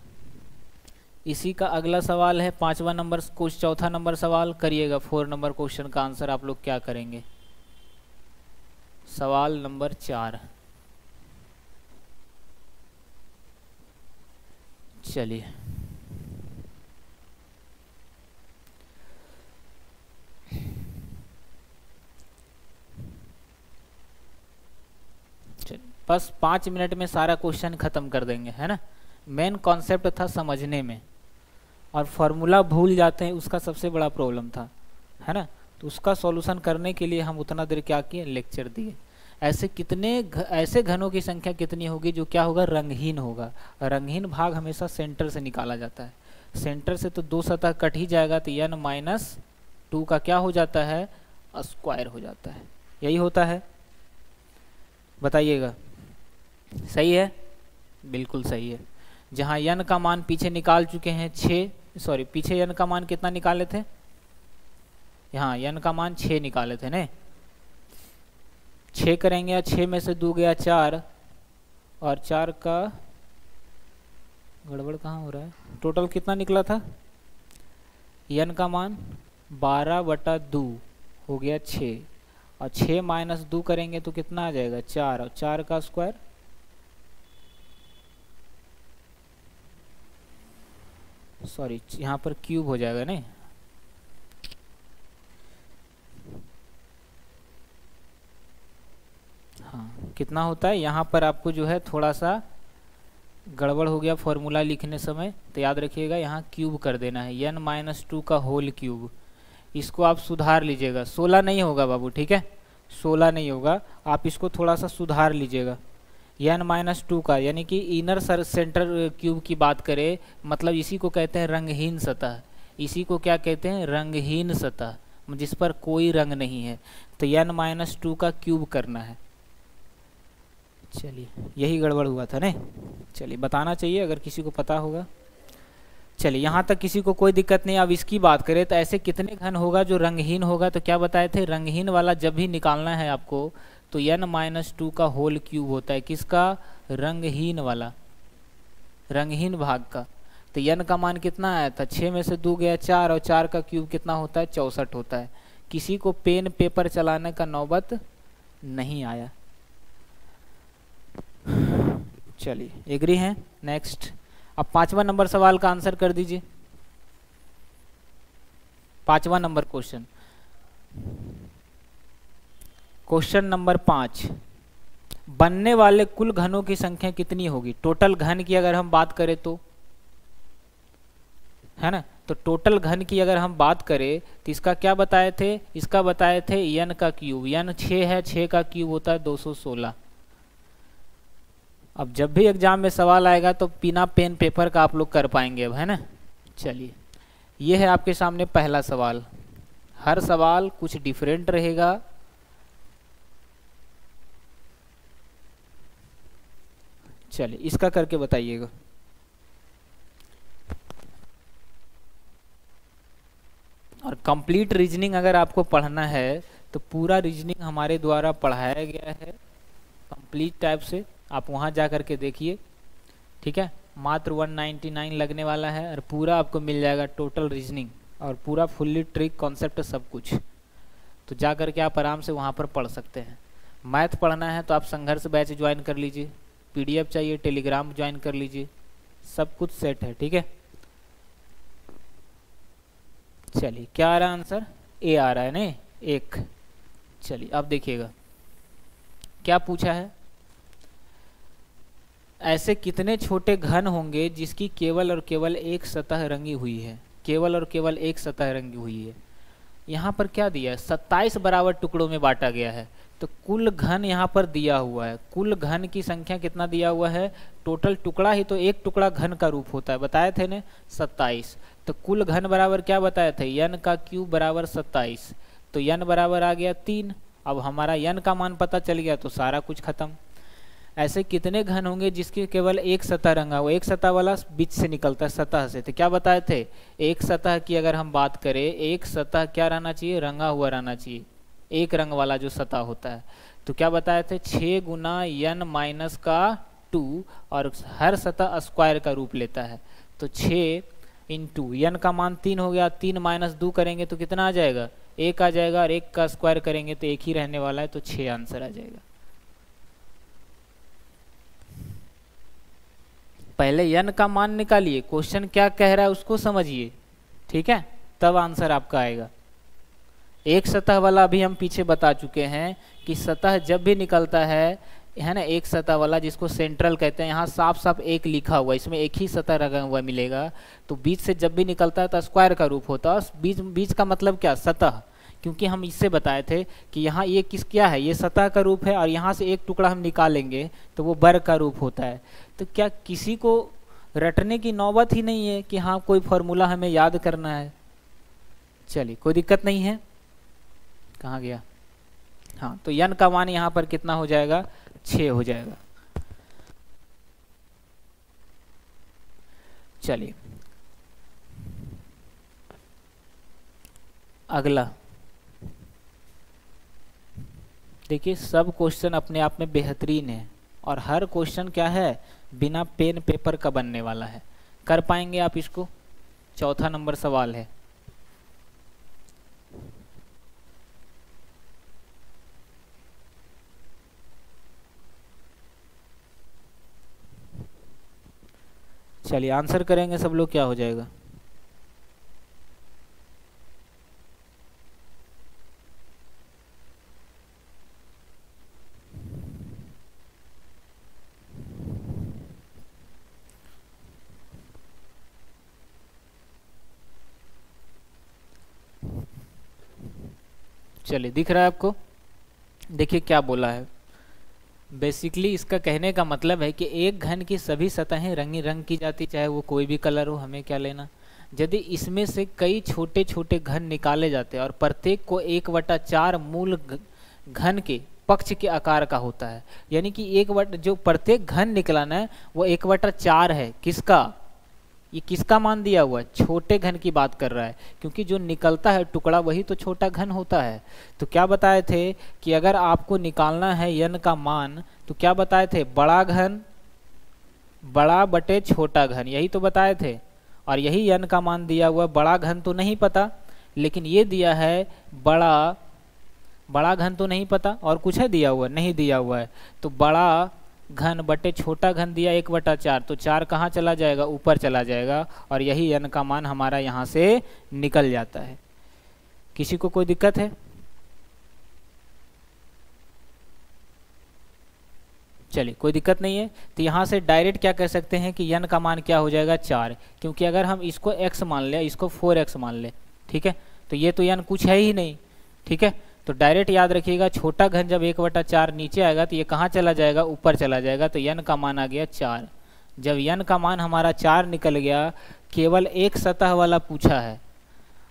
इसी का अगला सवाल है 5वां नंबर, चौथा नंबर सवाल करिएगा। 4 नंबर क्वेश्चन का आंसर आप लोग क्या करेंगे? सवाल नंबर 4। चलिए, बस 5 मिनट में सारा क्वेश्चन खत्म कर देंगे, है ना। मेन कॉन्सेप्ट था समझने में, और फॉर्मूला भूल जाते हैं, उसका सबसे बड़ा प्रॉब्लम था, है ना। तो उसका सॉल्यूशन करने के लिए हम उतना देर क्या किए, लेक्चर दिए। ऐसे घनों की संख्या कितनी होगी जो क्या होगा, रंगहीन होगा। रंगहीन भाग हमेशा सेंटर से निकाला जाता है। सेंटर से तो 2 सतह कट ही जाएगा, तो n-2 का क्या हो जाता है, स्क्वायर हो जाता है। यही होता है, बताइएगा। सही है, बिल्कुल सही है। जहाँ n का मान पीछे निकाल चुके हैं 6, पीछे n का मान कितना निकाले थे, यहाँ n का मान 6 निकाले थे ने। 6 करेंगे, 6 में से 2 गया 4, और 4 का गड़बड़ कहाँ हो रहा है, टोटल कितना निकला था, n का मान 12/2 हो गया 6, और 6 माइनस 2 करेंगे तो कितना आ जाएगा, 4, और 4 का स्क्वायर, यहाँ पर क्यूब हो जाएगा नहीं। हाँ, कितना होता है, यहाँ पर आपको जो है थोड़ा सा गड़बड़ हो गया फॉर्मूला लिखने समय, तो याद रखिएगा यहाँ क्यूब कर देना है, n-2 का होल क्यूब। इसको आप सुधार लीजिएगा, 16 नहीं होगा बाबू, ठीक है, 16 नहीं होगा, आप इसको थोड़ा सा सुधार लीजिएगा। n-2 का यानी कि इनर सेंटर क्यूब की बात करें, मतलब इसी को कहते हैं रंगहीन सतह। इसी को क्या कहते हैं, रंगहीन सतह, जिस पर कोई रंग नहीं है। तो n-2 का क्यूब करना है। चलिए, यही गड़बड़ हुआ था ने। चलिए, बताना चाहिए अगर किसी को पता होगा। चलिए, यहाँ तक किसी को कोई दिक्कत नहीं। अब इसकी बात करें तो ऐसे कितने घन होगा जो रंगहीन होगा, तो क्या बताए थे, रंगहीन वाला जब भी निकालना है आपको तो n-2 का होल क्यूब होता है। किसका, रंगहीन वाला, रंगहीन भाग का। तो n का मान कितना आया था, 6 में से 2 गया 4, और 4 का क्यूब कितना होता है, 64 होता है। किसी को पेन पेपर चलाने का नौबत नहीं आया। चलिए, एग्री हैं। नेक्स्ट, अब 5वां नंबर सवाल का आंसर कर दीजिए। 5वां नंबर क्वेश्चन, क्वेश्चन नंबर 5, बनने वाले कुल घनों की संख्या कितनी होगी। टोटल घन की अगर हम बात करें तो, है ना, तो टोटल घन की अगर हम बात करें तो इसका क्या बताए थे, इसका बताए थे n का क्यूब। n 6 है, 6 का क्यूब होता है 216। अब जब भी एग्जाम में सवाल आएगा तो बिना पेन पेपर का आप लोग कर पाएंगे अब, है ना। चलिए, ये है आपके सामने पहला सवाल। हर सवाल कुछ डिफरेंट रहेगा। चलिए, इसका करके बताइएगा। और कंप्लीट रीजनिंग अगर आपको पढ़ना है तो पूरा रीजनिंग हमारे द्वारा पढ़ाया गया है कंप्लीट टाइप से, आप वहां जा करके देखिए, ठीक है। मात्र 199 लगने वाला है, और पूरा आपको मिल जाएगा टोटल रीजनिंग, और पूरा फुल्ली ट्रिक कॉन्सेप्ट सब कुछ। तो जा करके आप आराम से वहां पर पढ़ सकते हैं। मैथ पढ़ना है तो आप संघर्ष बैच ज्वाइन कर लीजिए, PDF चाहिए टेलीग्राम ज्वाइन कर लीजिए, सब कुछ सेट है, ठीक है। चलिए, क्या आ रहा है आंसर, ए आ रहा है नहीं, 1। चलिए, अब देखिएगा क्या पूछा है। ऐसे कितने छोटे घन होंगे जिसकी केवल और केवल एक सतह रंगी हुई है, केवल और केवल एक सतह रंगी हुई है। यहाँ पर क्या दिया है, 27 बराबर टुकड़ों में बांटा गया है। तो कुल घन यहाँ पर दिया हुआ है, कुल घन की संख्या कितना दिया हुआ है, टोटल टुकड़ा ही तो एक टुकड़ा घन का रूप होता है, बताए थे ने 27। तो कुल घन बराबर क्या बताए थे, n का क्यूब बराबर 27। तो n बराबर आ गया 3। अब हमारा n का मान पता चल गया तो सारा कुछ खत्म। ऐसे कितने घन होंगे जिसकी केवल एक सतह रंगा हुआ, एक सतह वाला बीच से निकलता है सतह से। तो क्या बताए थे, एक सतह की अगर हम बात करें, एक सतह क्या रहना चाहिए, रंगा हुआ रहना चाहिए, एक रंग वाला जो सतह होता है। तो क्या बताए थे, 6 गुना n माइनस का 2, और हर सतह स्क्वायर का रूप लेता है। तो 6 इंटू n का मान 3 हो गया, 3 माइनस 2 करेंगे तो कितना आ जाएगा, 1 आ जाएगा, और 1 का स्क्वायर करेंगे तो 1 ही रहने वाला है, तो 6 आंसर आ जाएगा। पहले n का मान निकालिए, क्वेश्चन क्या कह रहा है उसको समझिए, ठीक है, तब आंसर आपका आएगा। एक सतह वाला अभी हम पीछे बता चुके हैं कि सतह जब भी निकलता है ना, एक सतह वाला जिसको सेंट्रल कहते हैं, यहाँ साफ साफ एक लिखा हुआ, इसमें एक ही सतह रखा हुआ मिलेगा, तो बीच से जब भी निकलता है तो स्क्वायर का रूप होता है। बीच बीच का मतलब क्या, सतह, क्योंकि हम इससे बताए थे कि यहाँ ये क्या है, ये सतह का रूप है, और यहाँ से एक टुकड़ा हम निकालेंगे तो वो वर्ग का रूप होता है। तो क्या किसी को रटने की नौबत ही नहीं है कि हाँ कोई फॉर्मूला हमें याद करना है। चलिए कोई दिक्कत नहीं है, कहाँ गया, हाँ, तो n का मान यहाँ पर कितना हो जाएगा, 6 हो जाएगा। चलिए अगला देखिए, सब क्वेश्चन अपने आप में बेहतरीन है, और हर क्वेश्चन क्या है, बिना पेन पेपर का बनने वाला है। कर पाएंगे आप इसको। चौथा नंबर सवाल है, चलिए आंसर करेंगे सब लोग, क्या हो जाएगा, चलिए दिख रहा है आपको। देखिए क्या बोला है, बेसिकली इसका कहने का मतलब है कि एक घन की सभी सतहें रंगी रंग की जाती, चाहे वो कोई भी कलर हो, हमें क्या लेना। यदि इसमें से कई छोटे छोटे घन निकाले जाते हैं और प्रत्येक को 1/4 मूल घन के पक्ष के आकार का होता है, यानी कि जो प्रत्येक घन निकलाना है वो 1/4 है, किसका, ये किसका मान दिया हुआ है, छोटे घन की बात कर रहा है, क्योंकि जो निकलता है टुकड़ा वही तो छोटा घन होता है। तो क्या बताए थे कि अगर आपको निकालना है n का मान, तो क्या बताए थे, बड़ा घन बड़ा बटे छोटा घन, यही तो बताए थे, और यही n का मान दिया हुआ। बड़ा घन तो नहीं पता, लेकिन ये दिया है बड़ा घन तो नहीं पता, और कुछ है दिया हुआ, नहीं दिया हुआ है, तो बड़ा घन बटे छोटा घन दिया 1/4, तो 4 कहाँ चला जाएगा, ऊपर चला जाएगा, और यही n का मान हमारा यहाँ से निकल जाता है। किसी को कोई दिक्कत है? चलिए कोई दिक्कत नहीं है, तो यहाँ से डायरेक्ट क्या कह सकते हैं कि n का मान क्या हो जाएगा, 4, क्योंकि अगर हम इसको x मान ले, इसको 4x मान ले, ठीक है, तो ये तो n कुछ है ही नहीं, ठीक है, तो डायरेक्ट याद रखिएगा, छोटा घन जब 1/4 नीचे आएगा तो ये कहाँ चला जाएगा, ऊपर चला जाएगा, तो n का मान आ गया 4। जब n का मान हमारा 4 निकल गया, केवल एक सतह वाला पूछा है।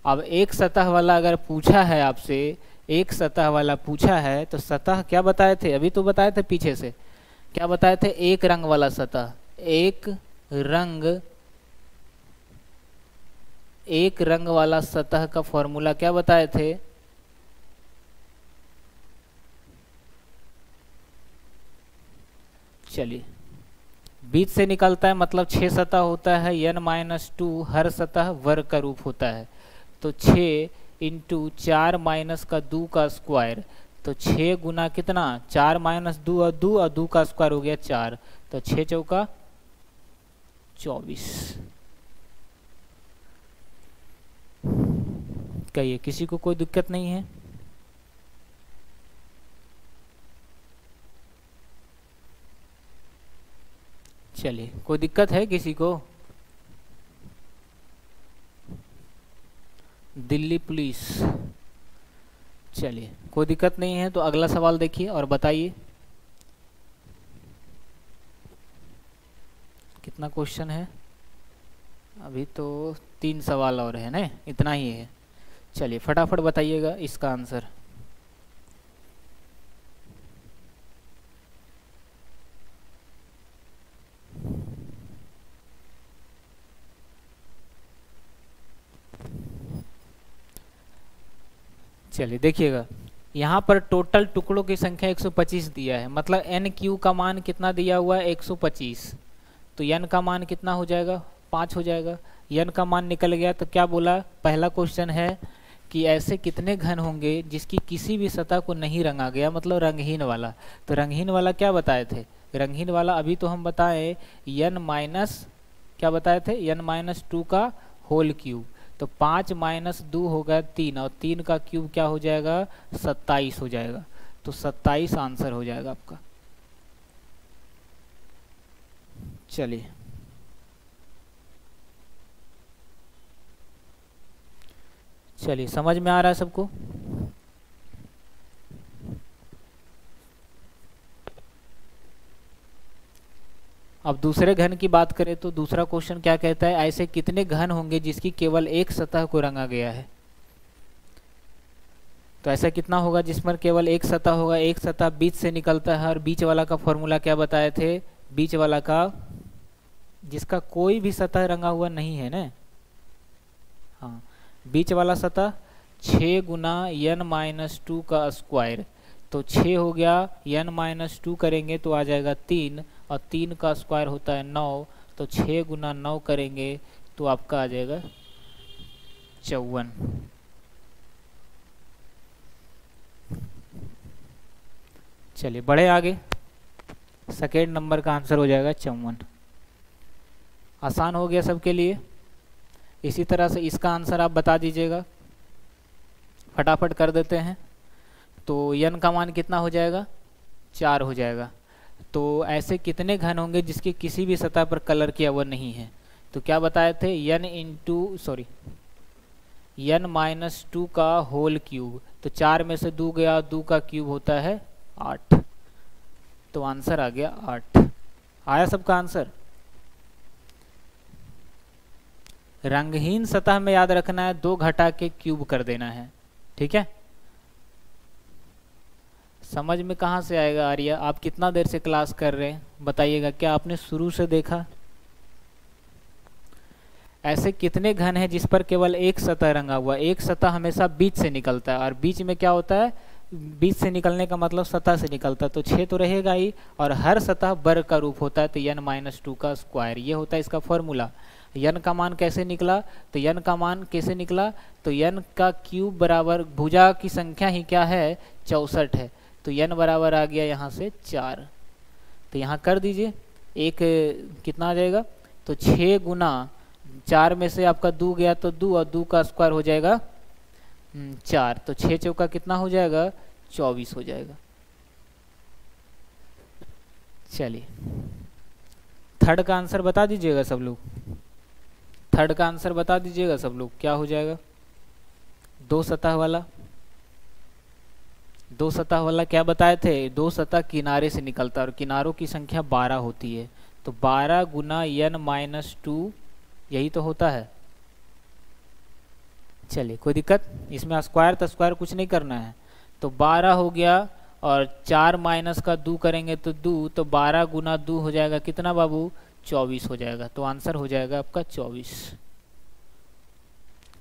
अब एक सतह वाला अगर पूछा है आपसे, एक सतह वाला पूछा है, तो सतह क्या बताए थे, अभी तो बताए थे पीछे से, क्या बताए थे, एक रंग वाला सतह, एक रंग वाला सतह का फॉर्मूला क्या बताए थे, चलिए बीच से निकलता है मतलब 6 सतह होता है, n-2 हर सतह वर्ग का रूप होता है, तो 6 इंटू 4 माइनस का 2 का स्क्वायर, तो 6 गुना कितना, 4 माइनस 2 और 2 और 2 का स्क्वायर हो गया 4, तो 6 चौका 24। कहिए किसी को कोई दिक्कत नहीं है? चलिए कोई दिक्कत है किसी को? दिल्ली पुलिस, चलिए कोई दिक्कत नहीं है, तो अगला सवाल देखिए और बताइए कितना क्वेश्चन है। अभी तो 3 सवाल और है ना, इतना ही है। चलिए फटाफट बताइएगा इसका आंसर। चलिए देखिएगा, यहाँ पर टोटल टुकड़ों की संख्या 125 दिया है, मतलब एन क्यू का मान कितना दिया हुआ है 125, तो एन का मान कितना हो जाएगा 5 हो जाएगा। एन का मान निकल गया तो क्या बोला, पहला क्वेश्चन है कि ऐसे कितने घन होंगे जिसकी किसी भी सतह को नहीं रंगा गया, मतलब रंगहीन वाला। तो रंगहीन वाला क्या बताए थे, रंगहीन वाला अभी तो हम बताए एन माइनस क्या बताए थे, एन माइनस 2 का होल क्यूब, तो 5 माइनस 2 होगा 3, और 3 का क्यूब क्या हो जाएगा 27 हो जाएगा। तो 27 आंसर हो जाएगा आपका। चलिए चलिए समझ में आ रहा है सबको। अब दूसरे घन की बात करें तो दूसरा क्वेश्चन क्या कहता है, ऐसे कितने घन होंगे जिसकी केवल एक सतह को रंगा गया है। तो ऐसा कितना होगा जिस पर केवल एक सतह होगा, एक सतह बीच से निकलता है, और बीच वाला का फॉर्मूला क्या बताए थे, बीच वाला का जिसका कोई भी सतह रंगा हुआ नहीं है ना, हाँ बीच वाला सतह 6 गुना n माइनस 2 का स्क्वायर, तो 6 हो गया n माइनस 2 करेंगे तो आ जाएगा 3, और 3 का स्क्वायर होता है 9, तो 6 गुना 9 करेंगे तो आपका आ जाएगा 54। चलिए बढ़े आगे, सेकेंड नंबर का आंसर हो जाएगा 54। आसान हो गया सबके लिए। इसी तरह से इसका आंसर आप बता दीजिएगा, फटाफट कर देते हैं। तो n का मान कितना हो जाएगा 4 हो जाएगा। तो ऐसे कितने घन होंगे जिसकी किसी भी सतह पर कलर किया हुआ नहीं है, तो क्या बताए थे n माइनस 2 का होल क्यूब, तो 4 में से 2 गया, 2 का क्यूब होता है 8, तो आंसर आ गया 8। आया सबका आंसर। रंगहीन सतह में याद रखना है 2 घटा के क्यूब कर देना है, ठीक है। समझ में कहाँ से आएगा आर्या, आप कितना देर से क्लास कर रहे हैं बताइएगा, क्या आपने शुरू से देखा। ऐसे कितने घन हैं जिस पर केवल एक सतह रंगा हुआ, एक सतह हमेशा बीच से निकलता है, और बीच में क्या होता है, बीच से निकलने का मतलब सतह से निकलता है, तो 6 तो रहेगा ही, और हर सतह वर्ग का रूप होता है, तो n माइनस 2 का स्क्वायर, ये होता है इसका फॉर्मूला। n का मान कैसे निकला, तो n का मान कैसे निकला, तो n का क्यूब बराबर भुजा की संख्या ही क्या है 64 है, तो n बराबर आ गया यहाँ से 4। तो यहाँ कर दीजिए, एक कितना आ जाएगा, तो 6 गुना 4 में से आपका 2 गया तो 2, और 2 का स्क्वायर हो जाएगा 4, तो 6 चौका कितना हो जाएगा 24 हो जाएगा। चलिए थर्ड का आंसर बता दीजिएगा सब लोग, थर्ड का आंसर बता दीजिएगा सब लोग, क्या हो जाएगा, 2 सतह वाला। 2 सतह वाला क्या बताए थे, 2 सतह किनारे से निकलता है, और किनारों की संख्या 12 होती है, तो 12 गुना n माइनस 2 यही तो होता है। चलिए कोई दिक्कत, इसमें स्क्वायर तो स्क्वायर कुछ नहीं करना है, तो 12 हो गया, और 4 माइनस का 2 करेंगे तो 2, तो 12 गुना 2 हो जाएगा कितना बाबू 24 हो जाएगा, तो आंसर हो जाएगा आपका 24।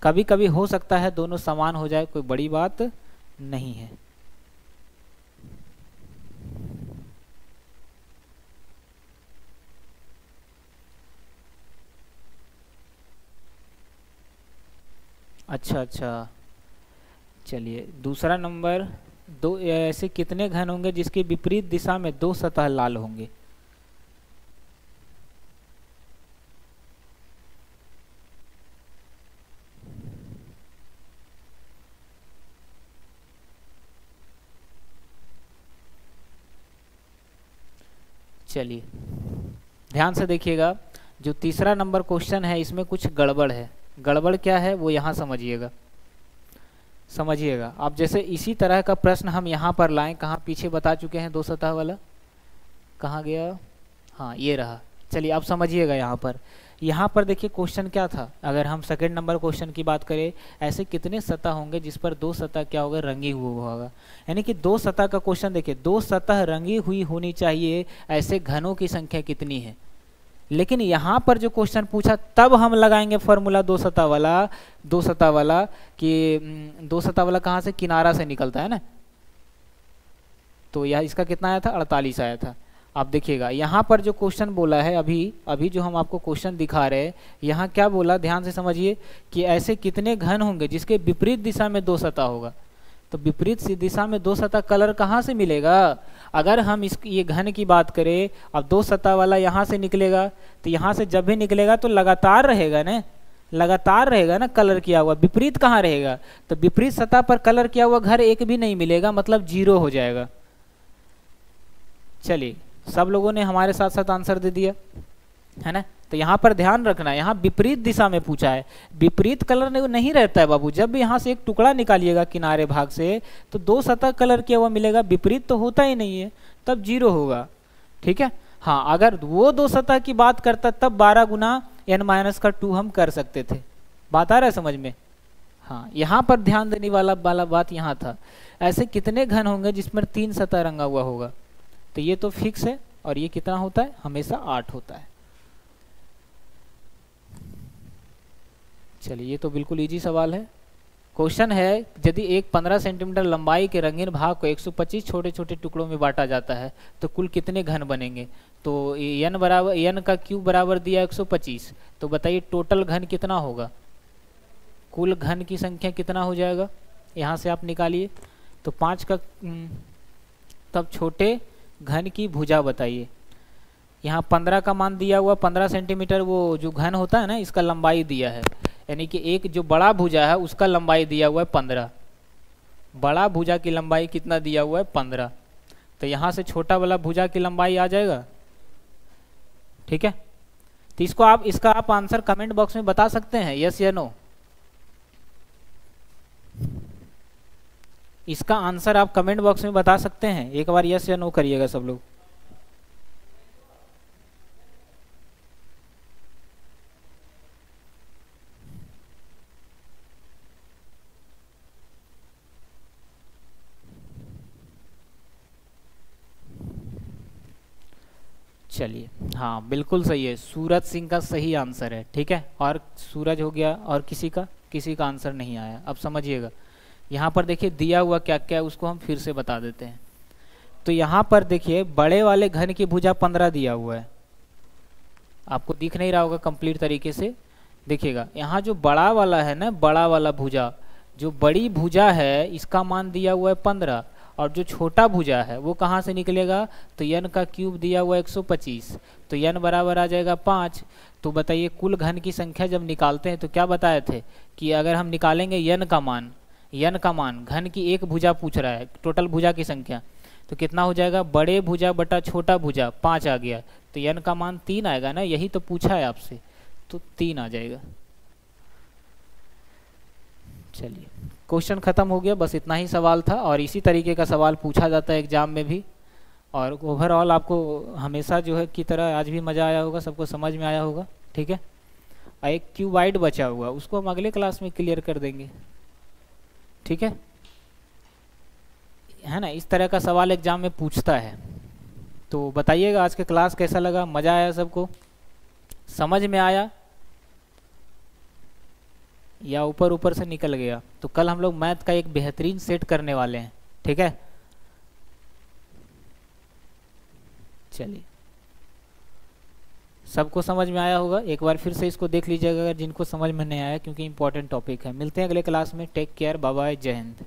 कभी कभी हो सकता है दोनों समान हो जाए, कोई बड़ी बात नहीं है। अच्छा अच्छा, चलिए दूसरा नंबर, दो ऐसे कितने घन होंगे जिसकी विपरीत दिशा में 2 सतह लाल होंगे। चलिए ध्यान से देखिएगा, जो तीसरा नंबर क्वेश्चन है इसमें कुछ गड़बड़ है। गड़बड़ क्या है वो यहाँ समझिएगा, समझिएगा आप। जैसे इसी तरह का प्रश्न हम यहाँ पर लाएं, कहाँ पीछे बता चुके हैं 2 सतह वाला, कहाँ गया, हाँ ये रहा। चलिए अब समझिएगा यहाँ पर देखिए क्वेश्चन क्या था। अगर हम सेकंड नंबर क्वेश्चन की बात करें, ऐसे कितने सतह होंगे जिस पर 2 सतह क्या होगा रंगी हुआ होगा, यानी कि 2 सतह का क्वेश्चन देखिए, 2 सतह रंगी हुई होनी चाहिए, ऐसे घनों की संख्या कितनी है। लेकिन यहाँ पर जो क्वेश्चन पूछा तब हम लगाएंगे फॉर्मूला 2 सतह वाला, 2 सतह वाला कि 2 सतह वाला कहाँ से, किनारा से निकलता है ना, तो यह इसका कितना आया था, 48 आया था। आप देखिएगा यहाँ पर जो क्वेश्चन बोला है, अभी जो हम आपको क्वेश्चन दिखा रहे हैं, यहाँ क्या बोला, ध्यान से समझिए कि ऐसे कितने घन होंगे जिसके विपरीत दिशा में 2 सतह होगा। तो विपरीत दिशा में 2 सतह कलर कहाँ से मिलेगा? अगर हम ये घन की बात करें, अब 2 सतह वाला यहाँ से निकलेगा, तो यहाँ से जब भी निकलेगा तो लगातार रहेगा ना, लगातार रहेगा ना कलर किया हुआ। विपरीत कहाँ रहेगा? तो विपरीत सतह पर कलर किया हुआ घर एक भी नहीं मिलेगा, मतलब 0 हो जाएगा। चलिए, सब लोगों ने हमारे साथ साथ आंसर दे दिया है ना। तो यहाँ पर ध्यान रखना, यहाँ विपरीत दिशा में पूछा है, विपरीत कलर नहीं रहता है बाबू। जब भी यहाँ से एक टुकड़ा निकालिएगा किनारे भाग से, तो 2 सतह कलर किया हुआ मिलेगा, विपरीत तो होता ही नहीं है, तब 0 होगा। ठीक है। हाँ, अगर वो 2 सतह की बात करता तब 12 गुना n-2 हम कर सकते थे। बात आ रहा है समझ में? हाँ, यहाँ पर ध्यान देने वाला बात यहाँ था, ऐसे कितने घन होंगे जिसमें 3 सतह रंगा हुआ होगा। तो ये तो फिक्स है, और ये कितना होता है, हमेशा 8 होता है। चलिए, ये तो बिल्कुल इजी सवाल है। क्वेश्चन है, यदि एक 15 सेंटीमीटर लंबाई के रंगीन भाग को 125 छोटे छोटे टुकड़ों में बांटा जाता है तो कुल कितने घन बनेंगे? तो n का क्यूब बराबर दिया 125, तो बताइए टोटल घन कितना होगा? कुल घन की संख्या कितना हो जाएगा? यहाँ से आप निकालिए। तो 5 का, तब छोटे घन की भुजा बताइए। यहाँ 15 का मान दिया हुआ, 15 सेंटीमीटर वो जो घन होता है ना, इसका लंबाई दिया है, यानी कि एक जो बड़ा भुजा है उसका लंबाई दिया हुआ है 15। बड़ा भुजा की लंबाई कितना दिया हुआ है? 15। तो यहाँ से छोटा वाला भुजा की लंबाई आ जाएगा। ठीक है। तो इसका आप आंसर कमेंट बॉक्स में बता सकते हैं, यस या नो। इसका आंसर आप कमेंट बॉक्स में बता सकते हैं, एक बार यस या नो करिएगा सब लोग। चलिए, हाँ बिल्कुल सही है, सूरज सिंह का सही आंसर है। ठीक है, और सूरज हो गया, और किसी का आंसर नहीं आया। अब समझिएगा, यहाँ पर देखिए दिया हुआ क्या क्या है, उसको हम फिर से बता देते हैं। तो यहाँ पर देखिए बड़े वाले घन की भुजा 15 दिया हुआ है, आपको दिख नहीं रहा होगा कंप्लीट तरीके से, देखिएगा। यहाँ जो बड़ा वाला है ना, बड़ा वाला भुजा, जो बड़ी भुजा है इसका मान दिया हुआ है 15, और जो छोटा भुजा है वो कहाँ से निकलेगा? तो n का क्यूब दिया हुआ है 125, तो n बराबर आ जाएगा 5। तो बताइए कुल घन की संख्या जब निकालते हैं तो क्या बताए थे कि अगर हम निकालेंगे n का मान, घन की एक भुजा पूछ रहा है, टोटल भुजा की संख्या, तो कितना हो जाएगा? बड़े भुजा बटा छोटा भुजा, 5 आ गया, तो n का मान 3 आएगा ना, यही तो पूछा है आपसे, तो 3 आ जाएगा। चलिए, क्वेश्चन खत्म हो गया, बस इतना ही सवाल था, और इसी तरीके का सवाल पूछा जाता है एग्जाम में भी। और ओवरऑल आपको हमेशा जो है की तरह आज भी मज़ा आया होगा, सबको समझ में आया होगा। ठीक है, और एक क्यूबाइड बचा हुआ, उसको हम अगले क्लास में क्लियर कर देंगे। ठीक है ना, इस तरह का सवाल एग्जाम में पूछता है। तो बताइएगा आज के क्लास कैसा लगा, मज़ा आया सबको, समझ में आया, या ऊपर ऊपर से निकल गया? तो कल हम लोग मैथ का एक बेहतरीन सेट करने वाले हैं। ठीक है, चलिए, सबको समझ में आया होगा। एक बार फिर से इसको देख लीजिएगा अगर जिनको समझ में नहीं आया, क्योंकि इंपॉर्टेंट टॉपिक है। मिलते हैं अगले क्लास में, टेक केयर, बाय बाय, जय हिंद।